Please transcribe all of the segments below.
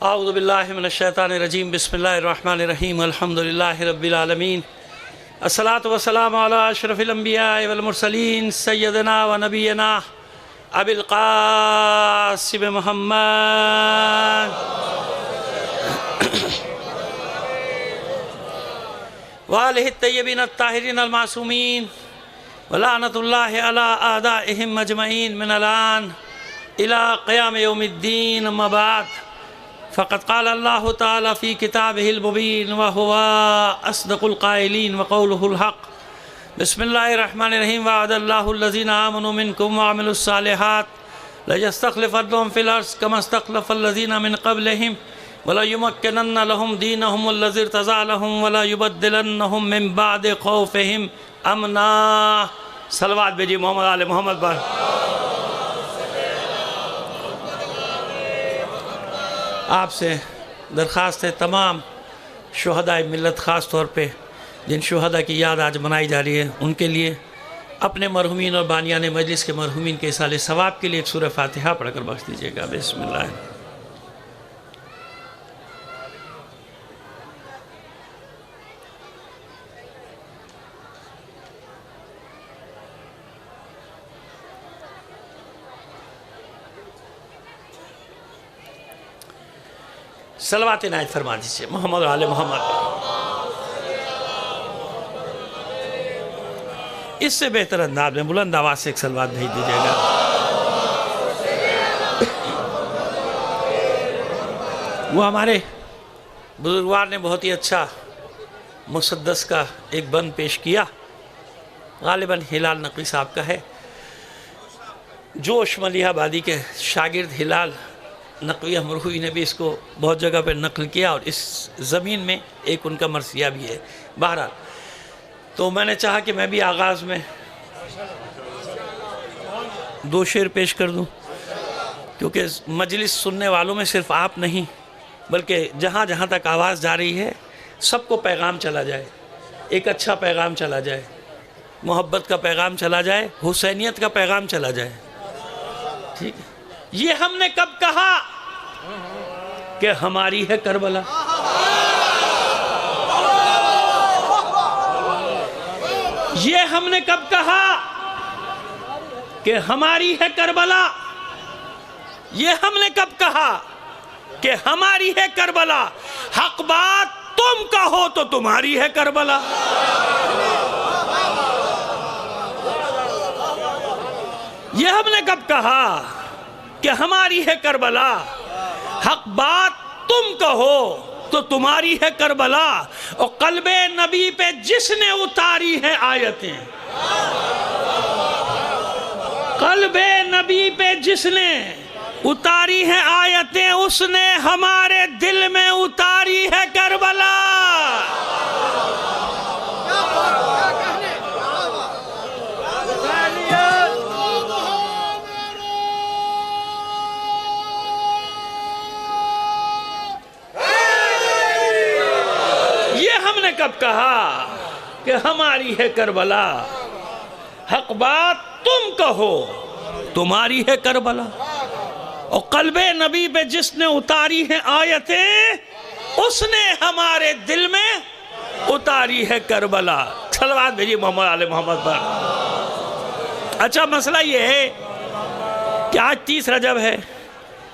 اعوذ باللہ من الشیطان الرجیم بسم اللہ الرحمن الرحیم الحمدللہ رب العالمین الصلاة والسلام علی اشرف الانبیاء والمرسلین سیدنا و نبینا ابی القاسم محمد وآلہ الطیبین الطاہرین المعصومین ولعنت اللہ علی اعدائہم اجمعین من الان الى قیام یوم الدین اما بعد فقد قال اللہ تعالی فی کتابہ المبین وہو اصدق القائلین وقولہ الحق بسم اللہ الرحمن الرحیم وعد اللہ الذین آمنوا منکم وعملوا الصالحات ليستخلفنهم في الارض كما استخلف الذين من قبلهم ولا يمكنن لهم دينهم الذي ارتضى لهم ولا يبدلنهم من بعد خوفهم امنا صلوات بھیجیے محمد آل محمد پر. آپ سے درخواست ہے تمام شہداء ملت خاص طور پہ جن شہداء کی یاد آج منائی جا رہی ہے ان کے لیے اپنے مرحومین اور بانیان مجلس کے مرحومین کے اصالِ ثواب کے لیے ایک سورہ فاتحہ پڑھ کر بخش دیجیے گا. بسم اللہ. صلوات عنایت فرما دیجیے محمد آل محمد. اس سے بہتر انداز میں بلند آواز سے ایک صلوات بھیج دیجیے گا. وہ ہمارے بزرگوار نے بہت ہی اچھا مسدس کا ایک بند پیش کیا، غالباً ہلال نقوی صاحب کا ہے. جوش ملیح آبادی کے شاگرد ہلال نقوی امروہی نے بھی اس کو بہت جگہ پہ نقل کیا اور اس زمین میں ایک ان کا مرثیہ بھی ہے. بہرحال تو میں نے چاہا کہ میں بھی آغاز میں دو شعر پیش کر دوں، کیونکہ مجلس سننے والوں میں صرف آپ نہیں بلکہ جہاں جہاں تک آواز جا رہی ہے سب کو پیغام چلا جائے، ایک اچھا پیغام چلا جائے، محبت کا پیغام چلا جائے، حسینیت کا پیغام چلا جائے. ٹھیک ہے. یہ ہم نے کب کہا کہ ہماری ہے کربلا؟ یہ ہم نے کب کہا کہ ہماری ہے کربلا؟ یہ ہم نے کب کہا کہ ہماری ہے کربلا؟ حق بات تم کہو تو تمہاری ہے کربلا. یہ ہم نے کب کہا کہ ہماری ہے کربلا؟ حق بات تم کہو تو تمہاری ہے کربلا. اور قلب نبی پہ جس نے اتاری ہے آیتیں، قلب نبی پہ جس نے اتاری ہے آیتیں اس نے ہمارے دل میں اتاری ہے کربلا. کب کہا کہ ہماری ہے کربلا؟ حق بات تم کہو تمہاری ہے کربلا. اور قلب نبی پہ جس نے اتاری ہے آیتیں اس نے ہمارے دل میں اتاری ہے کربلا. صلوات بھیجیے محمد آل محمد پر. اچھا مسئلہ یہ ہے کہ آج 30 رجب ہے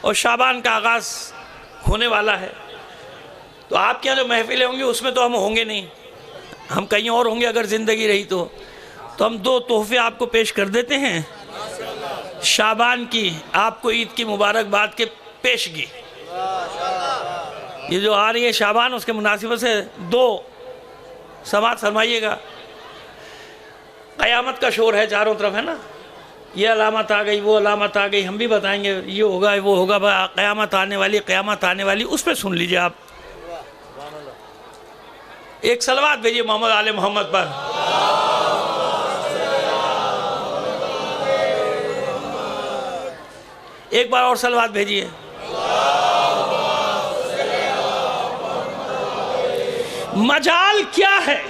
اور شعبان کا آغاز ہونے والا ہے، تو آپ کے یہاں جو محفلیں ہوں گی اس میں تو ہم ہوں گے نہیں، ہم کہیں اور ہوں گے اگر زندگی رہی تو ہم 2 تحفے آپ کو پیش کر دیتے ہیں. شعبان کی آپ کو عید کی مبارکباد کے پیشگی، یہ جو آ رہی ہے شعبان اس کے مناسبت سے 2 سماعت فرمائیے گا. قیامت کا شور ہے چاروں طرف، ہے نا، یہ علامت آ گئی، وہ علامت آ گئی، ہم بھی بتائیں گے یہ ہوگا وہ ہوگا، قیامت آنے والی اس پہ سن لیجئے آپ. ایک صلوات بھیجیے محمد آل محمد پر. ایک بار اور صلوات بھیجیے. مجال کیا ہے؟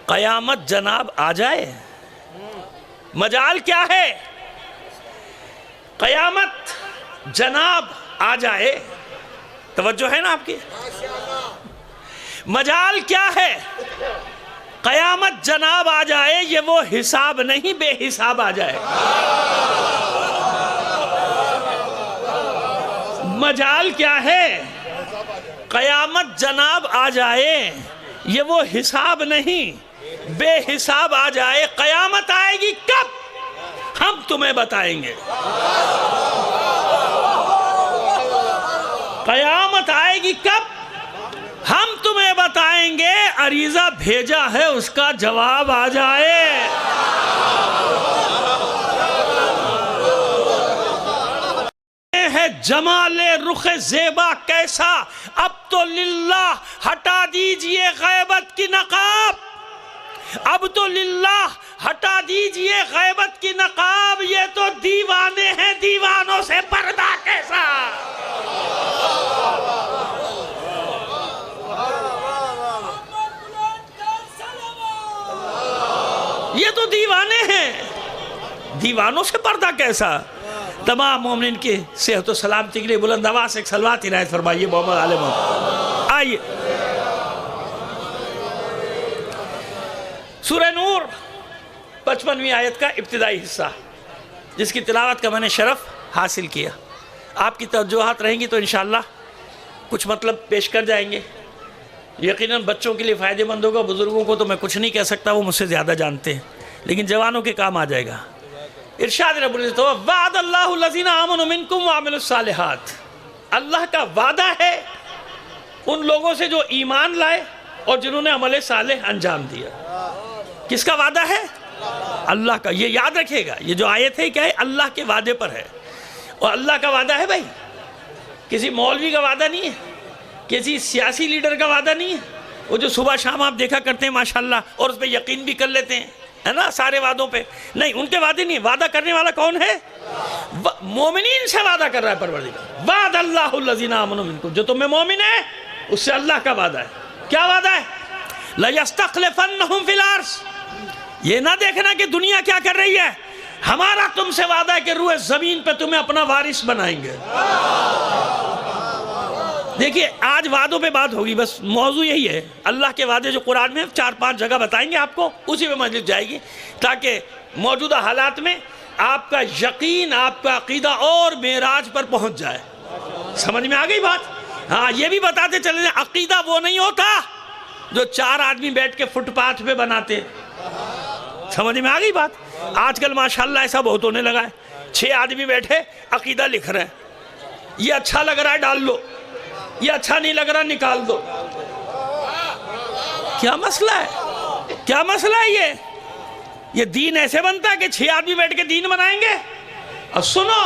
قیامت جناب آ جائے. مجال کیا ہے؟ قیامت جناب آ جائے. توجہ ہے نا آپ کی؟ مجال کیا ہے؟ قیامت جناب آ جائے، یہ وہ حساب نہیں بے حساب آ جائے۔ مجال کیا ہے؟ قیامت جناب آ جائے، یہ وہ حساب نہیں بے حساب آ جائے۔ قیامت آئے گی کب؟ ہم تمہیں بتائیں گے۔ قیامت آئے گی کب؟ ہم تمہیں بتائیں گے۔ عریضہ بھیجا ہے، اس کا جواب آ جائے۔ ہے جمال رخ زیبا کیسا، اب تو للہ ہٹا دیجئے غیبت کی نقاب، اب تو للہ ہٹا دیجئے غیبت کی نقاب، یہ تو دیوانے ہیں، دیوانوں سے پردہ کیسا۔ یہ تو دیوانے ہیں، دیوانوں سے پردہ کیسا۔ تمام مومنین کی صحت و سلامتی کے لیے بلند آواز سے ایک صلوات عنایت فرمائیے محمد آل محمد۔ آئیے سورہ نور 55ویں آیت کا ابتدائی حصہ، جس کی تلاوت کا میں نے شرف حاصل کیا۔ آپ کی توجہات رہیں گی تو انشاءاللہ کچھ مطلب پیش کر جائیں گے۔ یقیناً بچوں کے لیے فائدہ مند ہوگا، بزرگوں کو تو میں کچھ نہیں کہہ سکتا، وہ مجھ سے زیادہ جانتے ہیں، لیکن جوانوں کے کام آ جائے گا۔ ارشاد رب العزت وعد اللہ الذین آمنوا منکم وعملوا الصالحات، اللہ کا وعدہ ہے ان لوگوں سے جو ایمان لائے اور جنہوں نے عمل صالح انجام دیا۔ کس کا وعدہ ہے؟ اللہ کا۔ یہ یاد رکھے گا، یہ جو آیت ہے کیا ہے؟ اللہ کے وعدے پر ہے، اور اللہ کا وعدہ ہے بھائی، کسی مولوی کا وعدہ نہیں ہے، کسی سیاسی لیڈر کا وعدہ نہیں ہے، وہ جو صبح شام آپ دیکھا کرتے ہیں ماشاءاللہ اور اس پہ یقین بھی کر لیتے ہیں، ہے نا، سارے وعدوں پہ نہیں، ان کے وعدے نہیں۔ وعدہ کرنے والا کون ہے؟ مومنین سے وعدہ کر رہا ہے پروردگار۔ وعد اللہ الذین آمنوا منکم، جو تم میں مومن ہے اس سے اللہ کا وعدہ ہے۔ کیا وعدہ ہے؟ لَيَسْتَخْلِفَنَّهُمْ فِي الْأَرْضِ، یہ نہ دیکھنا کہ دنیا کیا کر رہی ہے، ہمارا تم سے وعدہ ہے کہ روئے زمین پہ تمہیں اپنا وارث بنائیں گے۔ دیکھیے آج وعدوں پہ بات ہوگی، بس موضوع یہی ہے۔ اللہ کے وعدے جو قرآن میں 4-5 جگہ بتائیں گے آپ کو، اسی پہ مجلس جائے گی، تاکہ موجودہ حالات میں آپ کا یقین، آپ کا عقیدہ اور معراج پر پہنچ جائے۔ سمجھ میں آ گئی بات؟ ہاں، یہ بھی بتاتے چلے جائیں، عقیدہ وہ نہیں ہوتا جو 4 آدمی بیٹھ کے فٹ پاتھ پہ بناتے۔ سمجھ میں آ گئی بات؟ آج کل ماشاءاللہ ایسا بہت ہونے لگا ہے، 6 آدمی بیٹھے عقیدہ لکھ رہے ہیں، یہ اچھا لگ رہا ہے ڈال لو، یہ اچھا نہیں لگ رہا نکال دو۔ کیا مسئلہ ہے؟ کیا مسئلہ ہے یہ دین ایسے بنتا ہے کہ 6 آدمی بیٹھ کے دین بنائیں گے؟ اب سنو،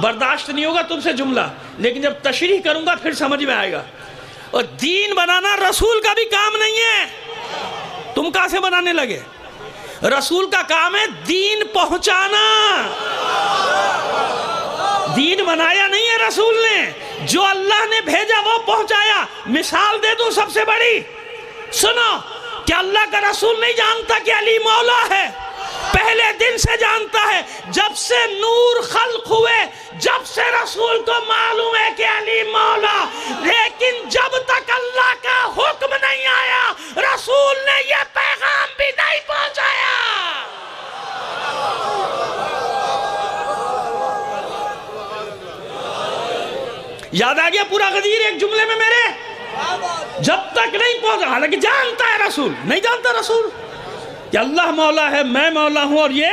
برداشت نہیں ہوگا تم سے جملہ، لیکن جب تشریح کروں گا پھر سمجھ میں آئے گا۔ اور دین بنانا رسول کا بھی کام نہیں ہے، تم کہاں سے بنانے لگے؟ رسول کا کام ہے دین پہنچانا، دین بنایا نہیں ہے رسول نے، جو اللہ نے بھیجا وہ پہنچایا۔ مثال دے دوں سب سے بڑی، سنو، کہ اللہ کا رسول نہیں جانتا کہ علی مولا ہے، پہلے دن سے جانتا ہے، جب سے نور خلق ہوئے، جب سے رسول کو معلوم ہے کہ علی مولا، لیکن جب تک اللہ کا حکم نہیں آیا رسول نے یہ پیغام بھی نہیں پہنچایا۔ یاد آ گیا پورا غدیر ایک جملے میں میرے؟ جب تک نہیں پہنچا، حالانکہ جانتا ہے رسول، نہیں جانتا رسول کہ اللہ مولا ہے، میں مولا ہوں، اور یہ،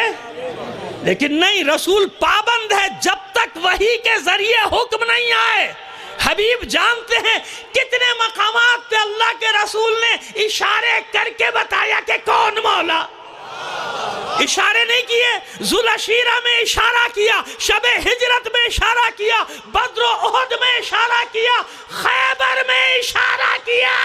لیکن نہیں، رسول پابند ہے جب تک وحی کے ذریعے حکم نہیں آئے۔ حبیب جانتے ہیں کتنے مقامات پہ اللہ کے رسول نے اشارے کر کے بتایا کہ کون مولا۔ اشارے نہیں کیے، ذوالعشیرہ میں اشارہ کیا، شب ہجرت میں اشارہ کیا، بدر و احد میں اشارہ کیا، خیبر میں اشارہ کیا،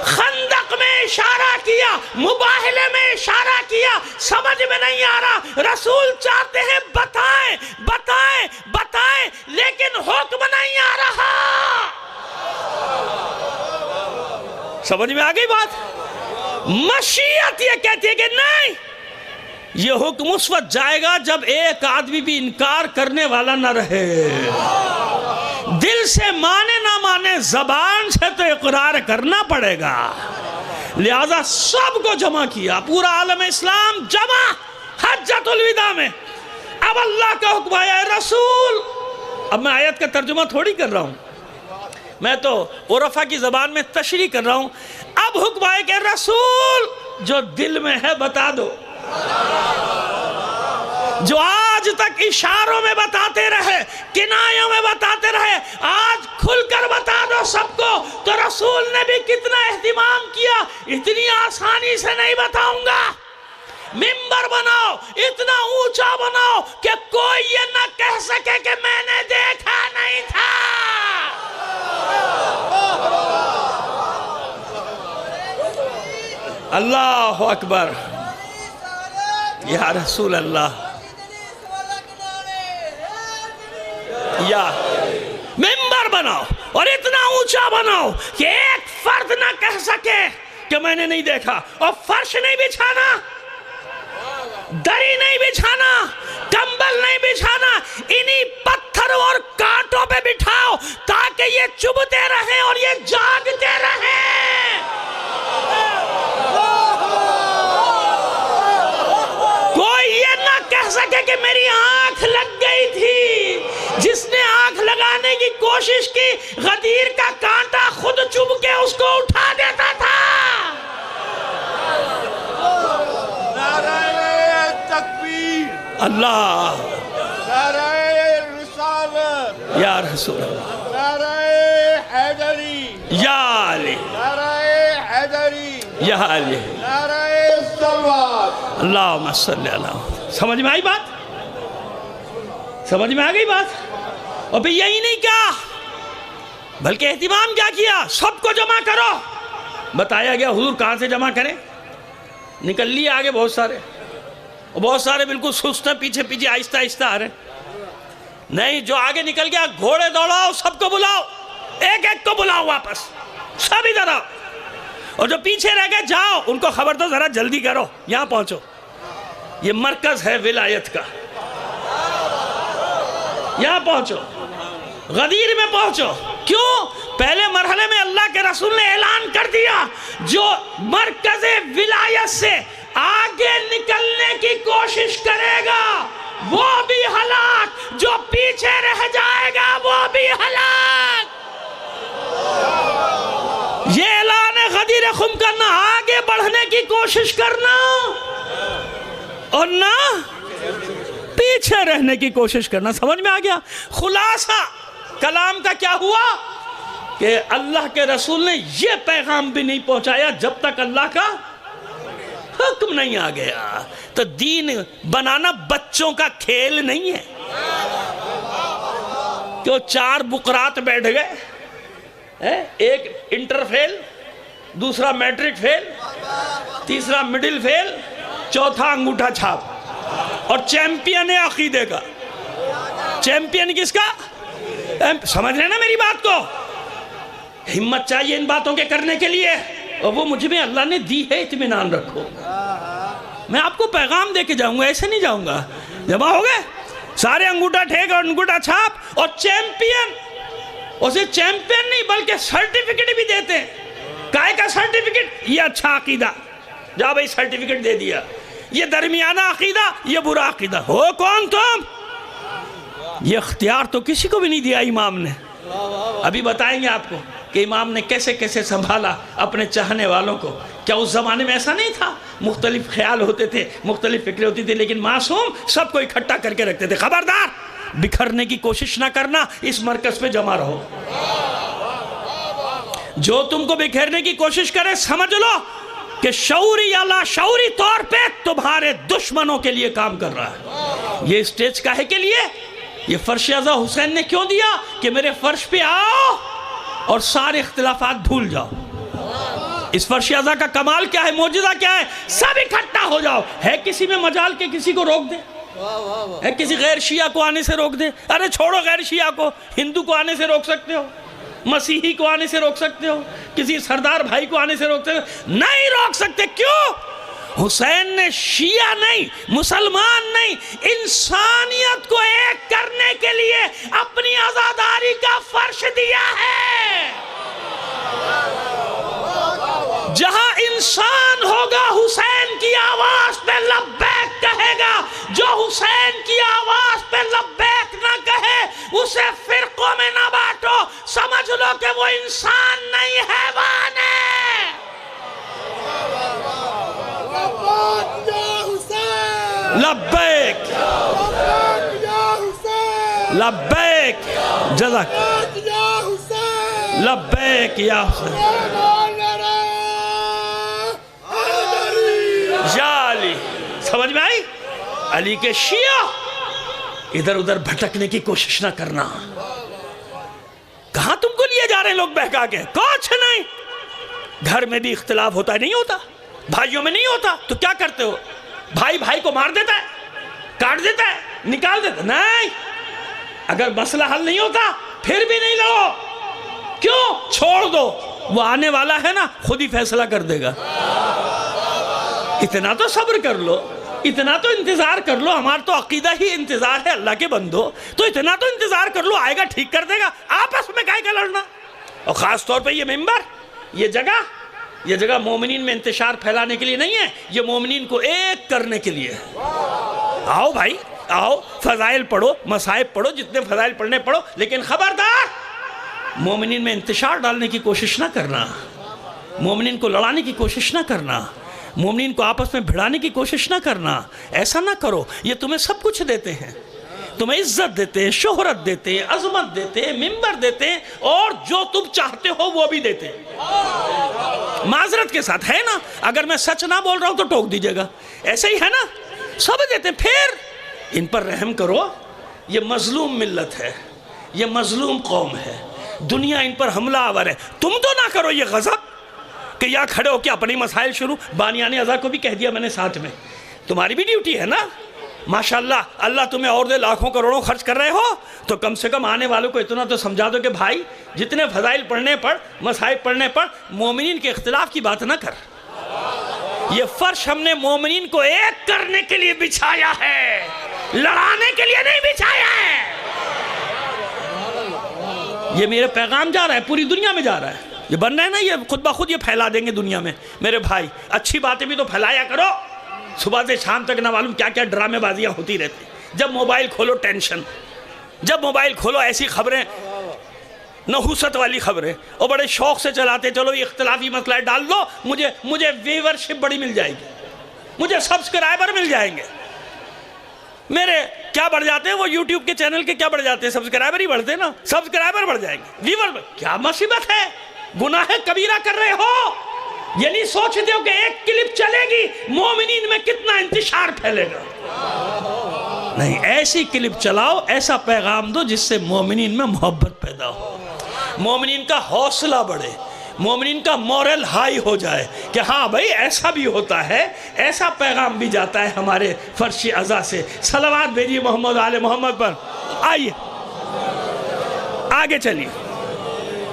خندق میں اشارہ کیا، مباہلے میں اشارہ کیا۔ سمجھ میں نہیں آ رہا، رسول چاہتے ہیں بتائیں بتائیں بتائیں، لیکن حکم نہیں آ رہا۔ سمجھ میں آ گئی بات؟ مشیت یہ کہتی ہے کہ نہیں، یہ حکم اس وقت جائے گا جب ایک آدمی بھی انکار کرنے والا نہ رہے۔ دل سے مانے نہ مانے زبان سے تو اقرار کرنا پڑے گا. لہذا سب کو جمع کیا, پورا عالم اسلام جمع حجۃ الوداع میں. اب اللہ کا حکم آیا ہے رسول. اب میں آیت کا ترجمہ تھوڑی کر رہا ہوں, میں تو عرفا کی زبان میں تشریح کر رہا ہوں. اب حکم آئے کہ رسول جو دل میں ہے بتا دو, جو آج تک اشاروں میں بتاتے رہے, کنایوں میں بتاتے رہے, آج کھل کر بتا دو سب کو. تو رسول نے بھی کتنا اہتمام کیا, اتنی آسانی سے نہیں بتاؤں گا. منبر بناؤ, اتنا اونچا بناؤ کہ کوئی یہ نہ کہہ سکے کہ میں نے دیکھا نہیں تھا. اللہ اکبر, یا رسول اللہ. یا منبر بناؤ اور اتنا اونچا بناؤ کہ ایک فرد نہ کہہ سکے کہ میں نے نہیں دیکھا. اور فرش نہیں بچھانا, دری نہیں بچھانا, کمبل نہیں بچھانا, انہی پتھروں اور کانٹوں پہ بٹھاؤ تاکہ یہ چبھتے رہیں اور یہ جاگتے رہیں. کوئی یہ نہ کہہ سکے کہ میری آنکھ لگ گئی تھی. جس نے آنکھ لگانے کی کوشش کی, غدیر کا کانٹا خود چبھ کے اس کو اٹھا دیتا تھا. اللہ, نعرہ رسالت, یا رسول اللہ, نعرہ حیدری, یا علی, نعرہ حیدری, یا علی, نعرہ صلوات. اللہم صلی اللہ. سمجھ میں آئی بات؟ سمجھ میں آ گئی بات؟ اور پھر یہی نہیں کہا بلکہ اہتمام کیا کیا, سب کو جمع کرو. بتایا گیا حضور کہاں سے جمع کریں, نکل لیے آگے بہت سارے, اور بہت سارے بالکل سست ہیں, پیچھے پیچھے آہستہ آہستہ آ رہے ہیں. نہیں, جو آگے نکل گیا گھوڑے دوڑاؤ, سب کو بلاؤ, ایک ایک کو بلاؤ واپس, سب ادھر آؤ. اور جو پیچھے رہ گئے جاؤ, ان کو خبر دو ذرا جلدی کرو, یہاں پہنچو. یہ مرکز ہے ولایت کا, یہاں پہنچو, غدیر میں پہنچو. کیوں؟ پہلے مرحلے میں اللہ کے رسول نے اعلان کر دیا جو مرکز ولایت سے آگے نکلنے کی کوشش کرے گا وہ بھی ہلاک, جو پیچھے رہ جائے گا وہ بھی ہلاک. یہ اعلان ہے غدیر خم کرنا, آگے بڑھنے کی کوشش کرنا اور نہ پیچھے رہنے کی کوشش کرنا. سمجھ میں آ گیا؟ خلاصہ کلام کا کیا ہوا کہ اللہ کے رسول نے یہ پیغام بھی نہیں پہنچایا جب تک اللہ کا حکم نہیں آ گیا. تو دین بنانا بچوں کا کھیل نہیں ہے کہ وہ 4 بکرات بیٹھ گئے, ایک انٹر فیل, دوسرا میٹرک فیل, تیسرا مڈل فیل, چوتھا انگوٹھا چھاپ, اور چیمپئن ہے عقیدے کا. چیمپئن کس کا؟ سمجھ رہے نا میری بات کو؟ ہمت چاہیے ان باتوں کے کرنے کے لیے, اور وہ مجھ میں اللہ نے دی ہے, اطمینان رکھو. میں آپ کو پیغام دے کے جاؤں گا, ایسے نہیں جاؤں گا. جمع ہو گئے سارے, انگوٹھا ٹھیک اور انگوٹھا چھاپ اور چیمپئن. اسے چیمپئن نہیں بلکہ سرٹیفکیٹ بھی دیتے ہیں. کائے کا سرٹیفکیٹ؟ یہ اچھا عقیدہ, جا بھائی سرٹیفکیٹ دے دیا. یہ درمیانہ عقیدہ, یہ برا عقیدہ. ہو کون تم؟ یہ اختیار تو کسی کو بھی نہیں دیا امام نے. ابھی بتائیں گے آپ کو کہ امام نے کیسے کیسے سنبھالا اپنے چاہنے والوں کو. کیا اس زمانے میں ایسا نہیں تھا؟ مختلف خیال ہوتے تھے, مختلف فکریں ہوتی تھی, لیکن معصوم سب کو اکٹھا کر کے رکھتے تھے. خبردار بکھرنے کی کوشش نہ کرنا, اس مرکز پہ جمع رہو. جو تم کو بکھیرنے کی کوشش کرے سمجھ لو کہ شعوری یا لا شعوری طور پہ تمہارے دشمنوں کے لیے کام کر رہا ہے. یہ اسٹیج کاہے کے لیے؟ یہ فرش اعضا حسین نے کیوں دیا کہ میرے فرش پہ آؤ اور سارے اختلافات بھول جاؤ. اس فرش اعضا کا کمال کیا ہے, معجزہ کیا ہے؟ سب اکٹھا ہو جاؤ. ہے کسی میں مجال کے کسی کو روک دے؟ ہے کسی غیر شیعہ کو آنے سے روک دے؟ ارے چھوڑو غیر شیعہ کو, ہندو کو آنے سے روک سکتے ہو, مسیحی کو آنے سے روک سکتے ہو, کسی سردار بھائی کو آنے سے روک سکتے ہو؟ نہیں روک سکتے. کیوں؟ حسین نے شیعہ نہیں، مسلمان نہیں، انسانیت کو ایک کرنے کے لیے اپنی عزاداری کا فرش دیا ہے۔ جہاں انسان ہوگا حسین کی آواز پہ لبیک کہے گا، جو حسین کی آواز پہ لبیک نہ کہے اسے فرقوں میں نہ بانٹو، سمجھ لو کہ وہ انسان نہیں، حیوان ہے۔ لبیک لبیک جزاک لبیک یا حسین یا علی۔ سمجھ میں آئی؟ علی کے شیعہ ادھر ادھر بھٹکنے کی کوشش نہ کرنا۔ کہاں تم کو لیے جا رہے ہیں لوگ بہکا کے؟ کچھ نہیں۔ گھر میں بھی اختلاف ہوتا ہے، نہیں ہوتا؟ بھائیوں میں نہیں ہوتا؟ تو کیا کرتے ہو؟ بھائی بھائی کو مار دیتا ہے، کاٹ دیتا ہے، نکال دیتا ہے؟ نہیں۔ اگر مسئلہ حل نہیں ہوتا پھر بھی نہیں لڑو۔ کیوں؟ چھوڑ دو، وہ آنے والا ہے نا، خود ہی فیصلہ کر دے گا۔ اتنا تو صبر کر لو، اتنا تو انتظار کر لو۔ ہمارا تو عقیدہ ہی انتظار ہے اللہ کے بندو، تو اتنا تو انتظار کر لو، آئے گا ٹھیک کر دے گا۔ آپس میں کائے کا لڑنا؟ اور خاص طور پہ یہ ممبر، یہ جگہ مومنین میں انتشار پھیلانے کے لیے نہیں ہے، یہ مومنین کو ایک کرنے کے لیے ہے۔ آؤ بھائی آؤ، فضائل پڑھو، مصائب پڑھو، جتنے فضائل پڑھنے پڑھو، لیکن خبردار مومنین میں انتشار ڈالنے کی کوشش نہ کرنا، مومنین کو لڑانے کی کوشش نہ کرنا، مومنین کو آپس میں بھڑانے کی کوشش نہ کرنا۔ ایسا نہ کرو۔ یہ تمہیں سب کچھ دیتے ہیں، تمہیں عزت دیتے ہیں، شہرت دیتے ہیں، عظمت دیتے ہیں، ممبر دیتے ہیں، اور جو تم چاہتے ہو وہ بھی دیتے ہیں۔ معذرت کے ساتھ ہے نا، اگر میں سچ نہ بول رہا ہوں تو ٹوک دیجئے گا، ایسے ہی ہے نا، سب دیتے ہیں۔ پھر ان پر رحم کرو، یہ مظلوم ملت ہے، یہ مظلوم قوم ہے، دنیا ان پر حملہ آور ہے۔ تم تو نہ کرو یہ غضب کہ یا کھڑے ہو کے اپنی مسائل شروع۔ بانیان ازا کو بھی کہہ دیا میں نے ساتھ میں، تمہاری بھی ڈیوٹی ہے نا۔ ماشاءاللہ اللہ تمہیں اور دے، لاکھوں کروڑوں خرچ کر رہے ہو تو کم سے کم آنے والوں کو اتنا تو سمجھا دو کہ بھائی جتنے فضائل پڑھنے پر، مسائل پڑھنے پر، مومنین کے اختلاف کی بات نہ کر۔ یہ فرش ہم نے مومنین کو ایک کرنے کے لیے بچھایا ہے، لڑانے کے لیے نہیں بچھایا ہے۔ یہ میرے پیغام جا رہا ہے، پوری دنیا میں جا رہا ہے، یہ بن رہا ہے نا، یہ خود بخود یہ پھیلا دیں گے دنیا میں۔ میرے بھائی اچھی باتیں بھی تو پھیلایا کرو، صبح سے شام تک نہ معلوم کیا کیا ڈرامے بازیاں ہوتی رہتی۔ جب موبائل کھولو ٹینشن، جب موبائل کھولو ایسی خبریں، نحوست والی خبریں، اور بڑے شوق سے چلاتے چلو یہ اختلافی مسئلہ ہے، ڈال دو، مجھے ویورشپ بڑی مل جائے گی، مجھے سبسکرائبر مل جائیں گے، میرے کیا بڑھ جاتے ہیں، وہ یوٹیوب کے چینل کے کیا بڑھ جاتے ہیں، سبسکرائبر ہی بڑھتے ہیں نا، سبسکرائبر بڑھ جائیں گے، ویور۔ کیا مصیبت ہے، گناہ کبیرہ کر رہے ہو۔ یہ نہیں سوچتے ہو کہ ایک کلپ چلے گی مومنین میں کتنا انتشار پھیلے گا۔ نہیں، ایسی کلپ چلاؤ، ایسا پیغام دو جس سے مومنین میں محبت پیدا ہو، مومنین کا حوصلہ بڑھے، مومنین کا مورل ہائی ہو جائے کہ ہاں بھائی ایسا بھی ہوتا ہے، ایسا پیغام بھی جاتا ہے ہمارے فرش عزا سے۔ صلوات بھیجیے محمد آل محمد پر۔ آئیے آگے چلیے،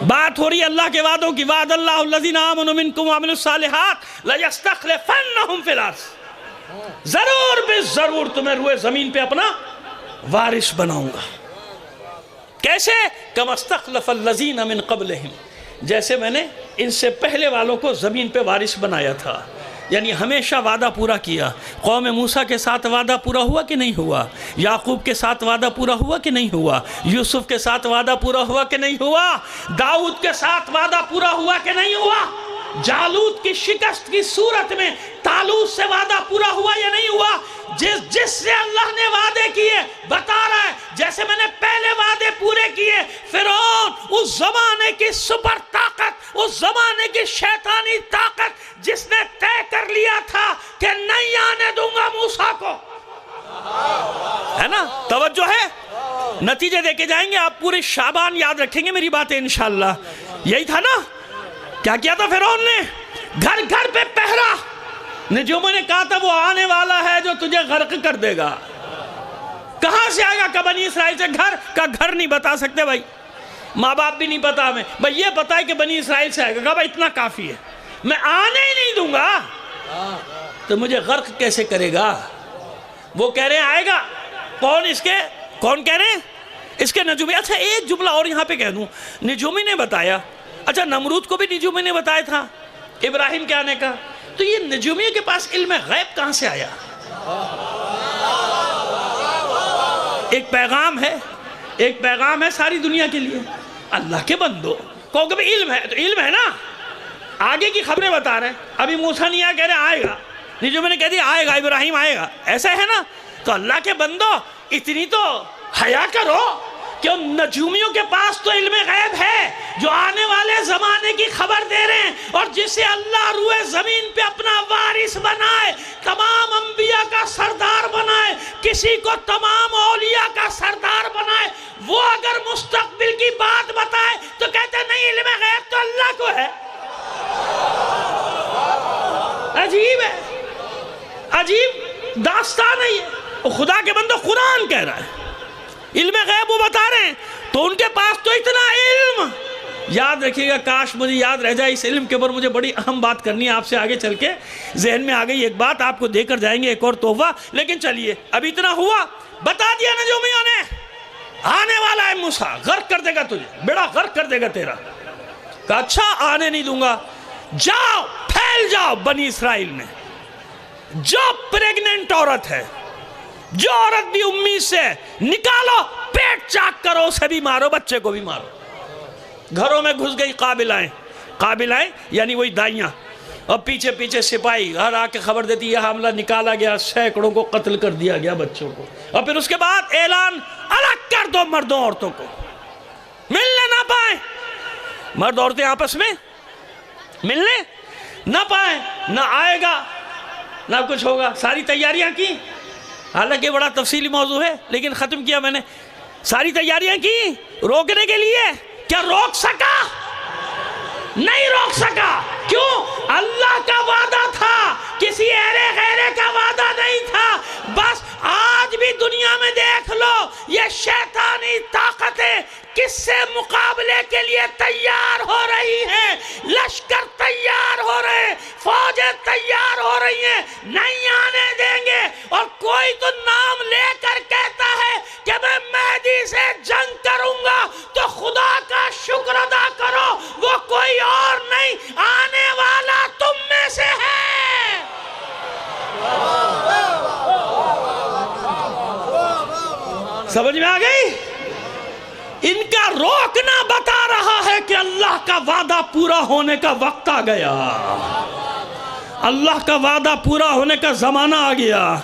بات ہو رہی ہے اللہ کے وعدوں کی۔ وعد اللہ الذین آمنوا منکم وعملوا الصالحات لیستخلفنہم فی الارض، ضرور بے ضرور تمہیں روئے زمین پہ اپنا وارث بناؤں گا۔ کیسے؟ کما استخلف الذین من قبلہم، جیسے میں نے ان سے پہلے والوں کو زمین پہ وارث بنایا تھا۔ یعنی ہمیشہ وعدہ پورا کیا۔ قوم موسیٰ کے ساتھ وعدہ پورا ہوا کہ نہیں ہوا؟ یعقوب کے ساتھ وعدہ پورا ہوا کہ نہیں ہوا؟ یوسف کے ساتھ وعدہ پورا ہوا کہ نہیں ہوا؟ داؤد کے ساتھ وعدہ پورا ہوا کہ نہیں ہوا؟ جالوت کی شکست کی صورت میں طالوت سے وعدہ پورا ہوا یا نہیں ہوا؟ جس سے اللہ نے وعدے کیے بتا رہا ہے جیسے میں نے پہلے وعدے پورے کیے۔ فرعون اس زمانے کی سپر طاقت، اس زمانے کی شیطانی طاقت جس نے طے کر لیا تھا کہ نہیں آنے دوں گا موسیٰ کو، ہے نا؟ توجہ ہے، نتیجے دے کے جائیں گے۔ آپ پورے شعبان یاد رکھیں گے میری باتیں انشاءاللہ۔ یہی تھا نا، کیا کیا تھا فرعون نے؟ گھر گھر پہ پہرا۔ نجوموں نے کہا تھا وہ آنے والا ہے جو تجھے غرق کر دے گا۔ کہاں سے آئے گا؟ کہ بنی اسرائیل سے۔ گھر نہیں بتا سکتے بھائی، ماں باپ بھی نہیں پتا ہمیں، بھائی یہ پتا ہے کہ بنی اسرائیل سے آئے گا۔ کہا بھائی اتنا کافی ہے، میں آنے ہی نہیں دوں گا۔ تو مجھے غرق کیسے کرے گا؟ وہ کہہ رہے ہیں آئے گا. کون کہہ رہے ہیں؟ اس کے نجومی. اچھا ایک جملہ اور یہاں پہ کہہ دوں، نجومی نے بتایا. اچھا نمرود کو بھی نجومی نے بتایا تھا ابراہیم کے آنے کا. تو یہ نجومی کے پاس علم غیب کہاں سے آیا؟ ایک پیغام ہے ساری دنیا کے لیے. اللہ کے بندو کہو کہ علم ہے تو علم ہے نا، آگے کی خبریں بتا رہے ہیں. ابھی موسیٰ نہیں آیا، کہہ رہے آئے گا. نجومی نے کہہ دیا آئے گا، ابراہیم آئے گا. ایسا ہے نا؟ تو اللہ کے بندو اتنی تو حیا کرو کہ ان نجومیوں کے پاس تو علم غیب ہے جو آنے والے زمانے کی خبر دے رہے ہیں، اور جسے اللہ روئے زمین پہ اپنا وارث بنائے، تمام انبیاء کا سردار بنائے، کسی کو تمام اولیاء کا سردار بنائے. وہ اگر مستقبل کی بات بتائے تو کہتے ہیں نہیں، علم غیب تو اللہ کو ہے. عجیب ہے، عجیب داستان ہے یہ. خدا کے بندو قرآن کہہ رہا ہے علم غیب وہ بتا رہے ہیں، تو ان کے پاس تو اتنا علم. یاد رکھیے گا، کاش مجھے یاد رہ جائے. اس علم کے اوپر مجھے بڑی اہم بات کرنی ہے آپ سے آگے چل کے. ذہن میں آ گئی ایک بات، آپ کو دے کر جائیں گے ایک اور تحفہ. لیکن چلیے ابھی اتنا ہوا، بتا دیا نجومیوں نے آنے والا ہے موسیٰ، غرق کر دے گا تجھے، بیڑا غرق کر دے گا تیرا. کہا اچھا آنے نہیں دوں گا. جاؤ پھیل جاؤ بنی اسرائیل میں، جو پریگننٹ عورت ہے، جو عورت بھی امید سے، نکالو، پیٹ چاک کرو، اسے بھی مارو، بچے کو بھی مارو. گھروں میں گھس گئی قابلائیں یعنی وہی دائیاں، اور پیچھے پیچھے سپاہی گھر آ کے خبر دیتی یہ حاملہ نکالا گیا، سینکڑوں کو قتل کر دیا گیا، بچوں کو. اور پھر اس کے بعد اعلان الگ کر دو مردوں عورتوں کو، ملنے نہ پائیں. مرد عورتیں آپس میں ملنے نہ پائیں، نہ آئے گا نہ کچھ ہوگا. ساری تیاریاں کی، حالانکہ بڑا تفصیلی موضوع ہے لیکن ختم کیا میں نے. ساری تیاریاں کی روکنے کے لیے. کیا روک سکا؟ نہیں روک سکا. کیوں؟ اللہ کا وعدہ تھا، کسی ایرے غیرے کا وعدہ نہیں تھا. بس آج بھی دنیا میں دیکھ لو یہ شیطانی طاقتیں کس سے مقابلے کے لیے تیار ہو رہی ہیں. لشکر تیار ہو رہے ہیں، فوجیں تیار ہو رہی ہیں، نہیں آنے دیں گے. اور کوئی تو نام لے کر کہتا ہے کہ میں مہدی سے جنگ کروں گا، تو خدا کا شکر ادا کرو وہ کوئی اور نہیں، آنے والا تم میں سے ہے. سمجھ میں آ گئی؟ ان کا روکنا بتا رہا ہے کہ اللہ کا وعدہ پورا ہونے کا وقت آ گیا، اللہ کا وعدہ پورا ہونے کا زمانہ آ گیا.